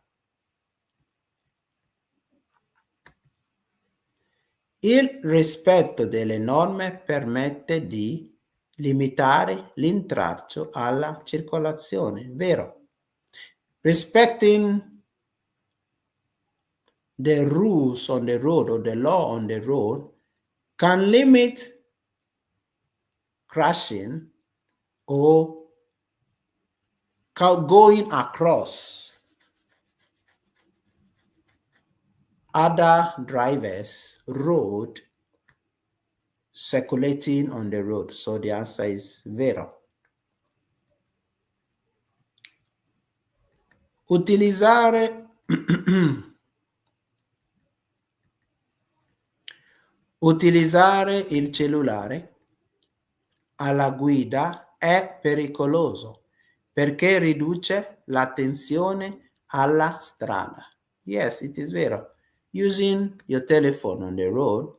Il rispetto delle norme permette di limitare l'intralcio alla circolazione. Vero. Respecting the rules on the road or the law on the road can limit crashing or going across other drivers' road circulating on the road. So the answer is vero. Utilizzare Utilizzare il cellulare alla guida è pericoloso perché riduce l'attenzione alla strada. Yes, it is vero. Using your telephone on the road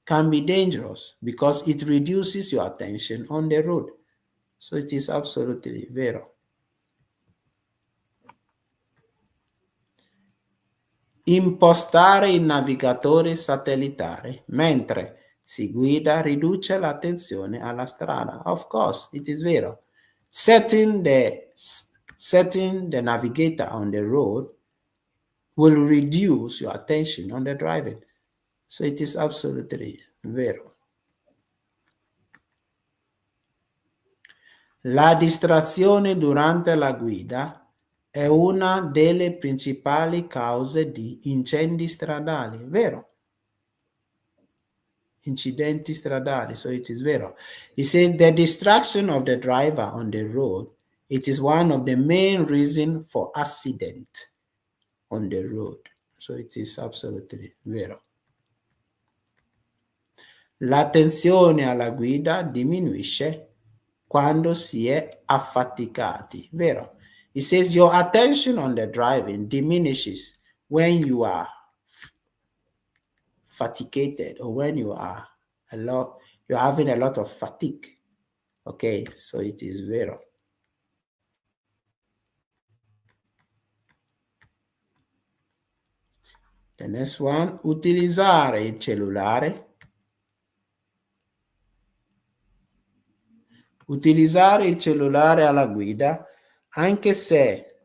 can be dangerous because it reduces your attention on the road. So it is absolutely vero. Impostare il navigatore satellitare mentre si guida riduce l'attenzione alla strada. Of course, it is vero. Setting the navigator on the road will reduce your attention on the driving. So it is absolutely vero. La distrazione durante la guida è una delle principali cause di incendi stradali, vero? Incidenti stradali, so it is vero. It says the distraction of the driver on the road, it is one of the main reasons for accident on the road. So it is absolutely vero. L'attenzione alla guida diminuisce quando si è affaticati, vero? It says your attention on the driving diminishes when you are fatigued or when you're having a lot of fatigue. Okay, so it is vero. The next one, utilizzare il cellulare. Utilizzare il cellulare alla guida, anche se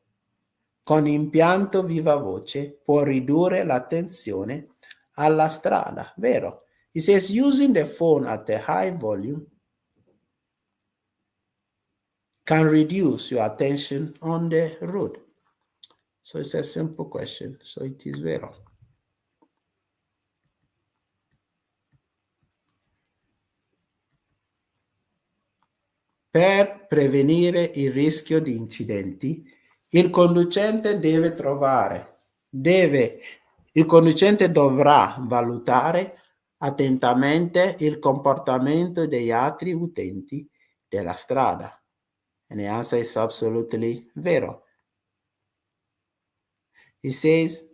con impianto viva voce, può ridurre l'attenzione alla strada, vero? It says using the phone at a high volume can reduce your attention on the road. So it's a simple question, so it is vero. Per prevenire il rischio di incidenti, il conducente dovrà valutare attentamente il comportamento degli altri utenti della strada. And the answer is absolutely vero. It says,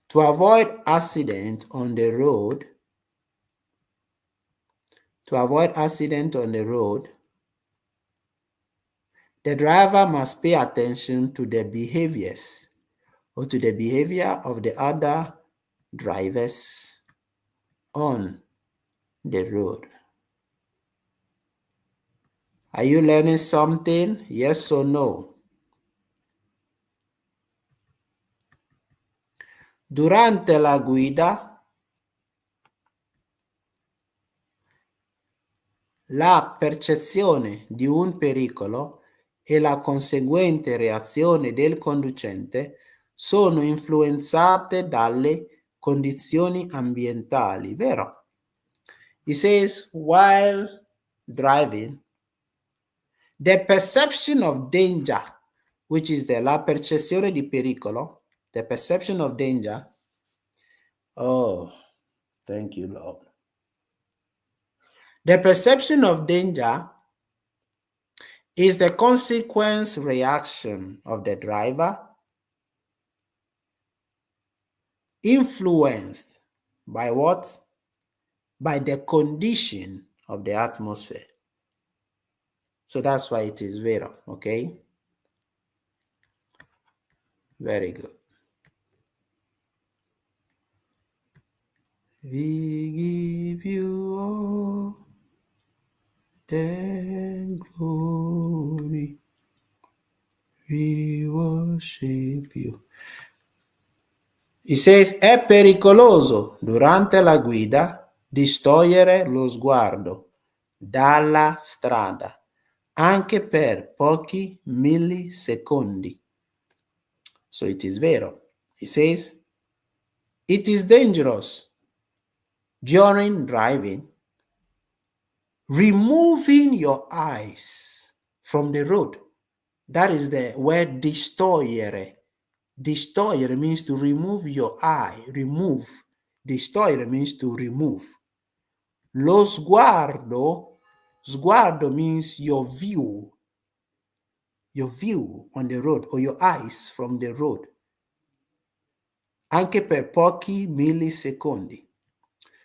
to avoid accident on the road, the driver must pay attention to the behaviors or to the behavior of the other drivers on the road. Are you learning something? Yes or no? Durante la guida, la percezione di un pericolo e la conseguente reazione del conducente sono influenzate dalle condizioni ambientali, vero? It says, while driving, the perception of danger, which is la percezione di pericolo, the perception of danger. Oh, thank you, Lord. The perception of danger is the consequence reaction of the driver influenced by what? By the condition of the atmosphere. So that's why it is vero, okay? Very good. We give you all the glory. We worship you. It says, è pericoloso durante la guida distogliere lo sguardo dalla strada, anche per pochi millisecondi. So it is vero. It says, it is dangerous during driving, removing your eyes from the road. That is the word distogliere. Distogliere means to remove your eye, remove Distogliere means to remove. Lo sguardo means your view on the road, or your eyes from the road. Anche per pochi millisecondi.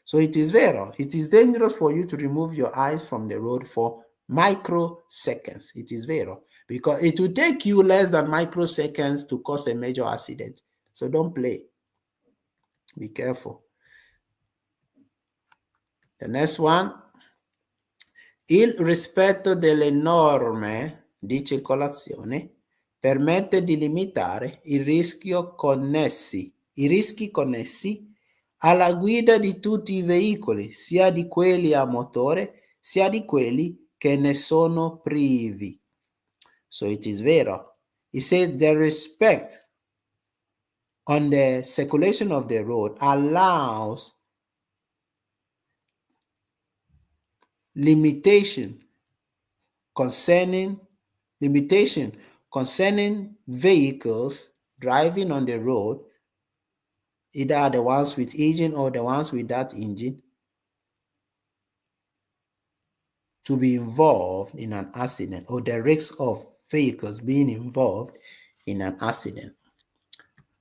So it is vero. It is dangerous for you to remove your eyes from the road for microseconds. It is vero. Because it will take you less than microseconds to cause a major accident. So don't play. Be careful. The next one. Il rispetto delle norme di circolazione permette di limitare i rischi connessi alla guida di tutti i veicoli, sia di quelli a motore, sia di quelli che ne sono privi. So it is vero. It says the respect on the circulation of the road allows limitation concerning vehicles driving on the road, either the ones with engine or the ones without engine, to be involved in an accident, or the risk of vehicles being involved in an accident.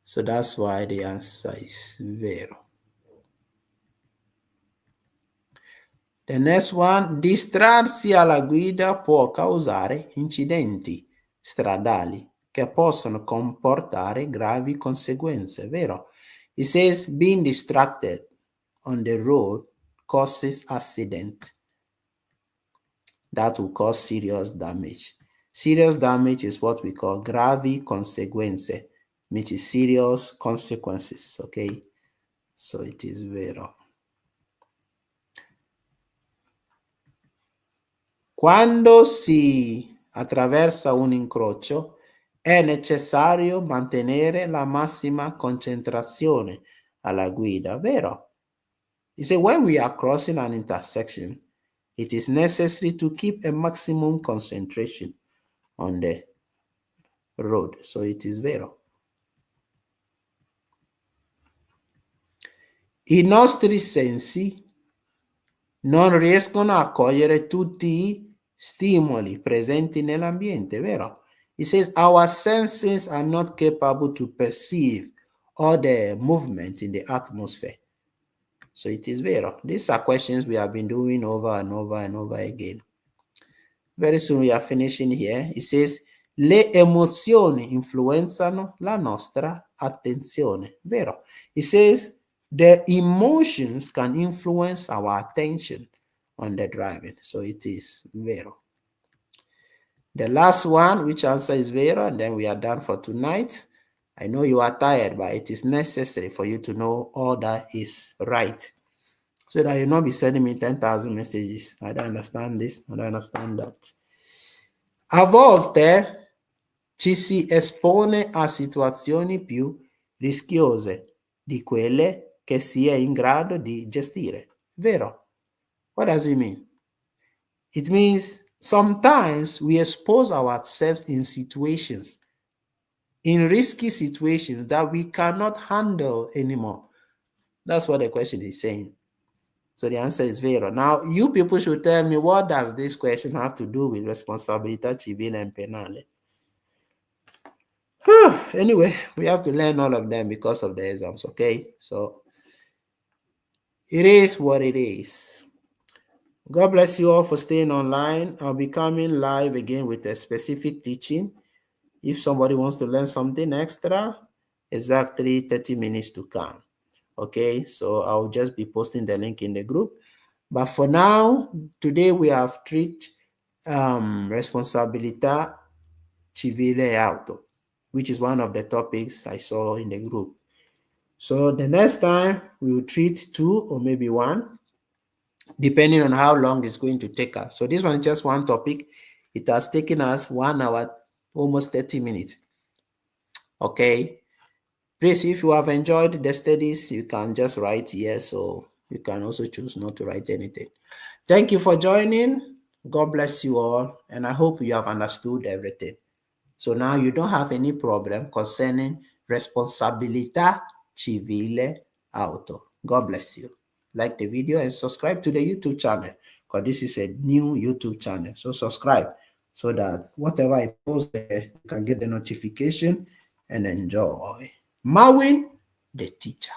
So that's why the answer is vero. The next one, distrarsi alla guida può causare incidenti stradali che possono comportare gravi conseguenze, vero? It says being distracted on the road causes accident that will cause serious damage. Serious damage is what we call gravi conseguenze, which is serious consequences, okay? So it is vero. Quando si attraversa un incrocio è necessario mantenere la massima concentrazione alla guida, vero? It says when we are crossing an intersection, it is necessary to keep a maximum concentration on the road. So it is vero. I nostri sensi non riescono a cogliere tutti i stimoli presenti nell'ambiente, vero? It says our senses are not capable to perceive all the movement in the atmosphere. So it is vero. These are questions we have been doing over and over and over again. Very soon we are finishing here. It says le emozioni influenzano la nostra attenzione, vero? It says the emotions can influence our attention on the driving. So it is vero. The last one, which answer is vero, and then we are done for tonight. I know you are tired, but it is necessary for you to know all that is right, so that you'll not be sending me 10,000 messages. I don't understand this, I don't understand that. A volte ci si espone a situazioni più rischiose di quelle che si è in grado di gestire. Vero? What does it mean? It means sometimes we expose ourselves in situations, in risky situations that we cannot handle anymore. That's what the question is saying. So the answer is vero. Now, you people should tell me, what does this question have to do with Responsabilita, Civile, and Penale? Anyway, we have to learn all of them because of the exams, okay? So it is what it is. God bless you all for staying online. I'll be coming live again with a specific teaching. If somebody wants to learn something extra, exactly 30 minutes to come. Okay, so I'll just be posting the link in the group. But for now, today we have treated Responsabilità Civile Auto, which is one of the topics I saw in the group. So the next time we will treat 2 or maybe 1, depending on how long it's going to take us. So this one is just one topic. It has taken us 1 hour, almost 30 minutes. Okay. Please, if you have enjoyed the studies, you can just write yes, or you can also choose not to write anything. Thank you for joining. God bless you all, and I hope you have understood everything. So now you don't have any problem concerning Responsabilità Civile Auto. God bless you. Like the video and subscribe to the YouTube channel, because this is a new YouTube channel. So subscribe so that whatever I post there, you can get the notification and enjoy. Marwin, the teacher.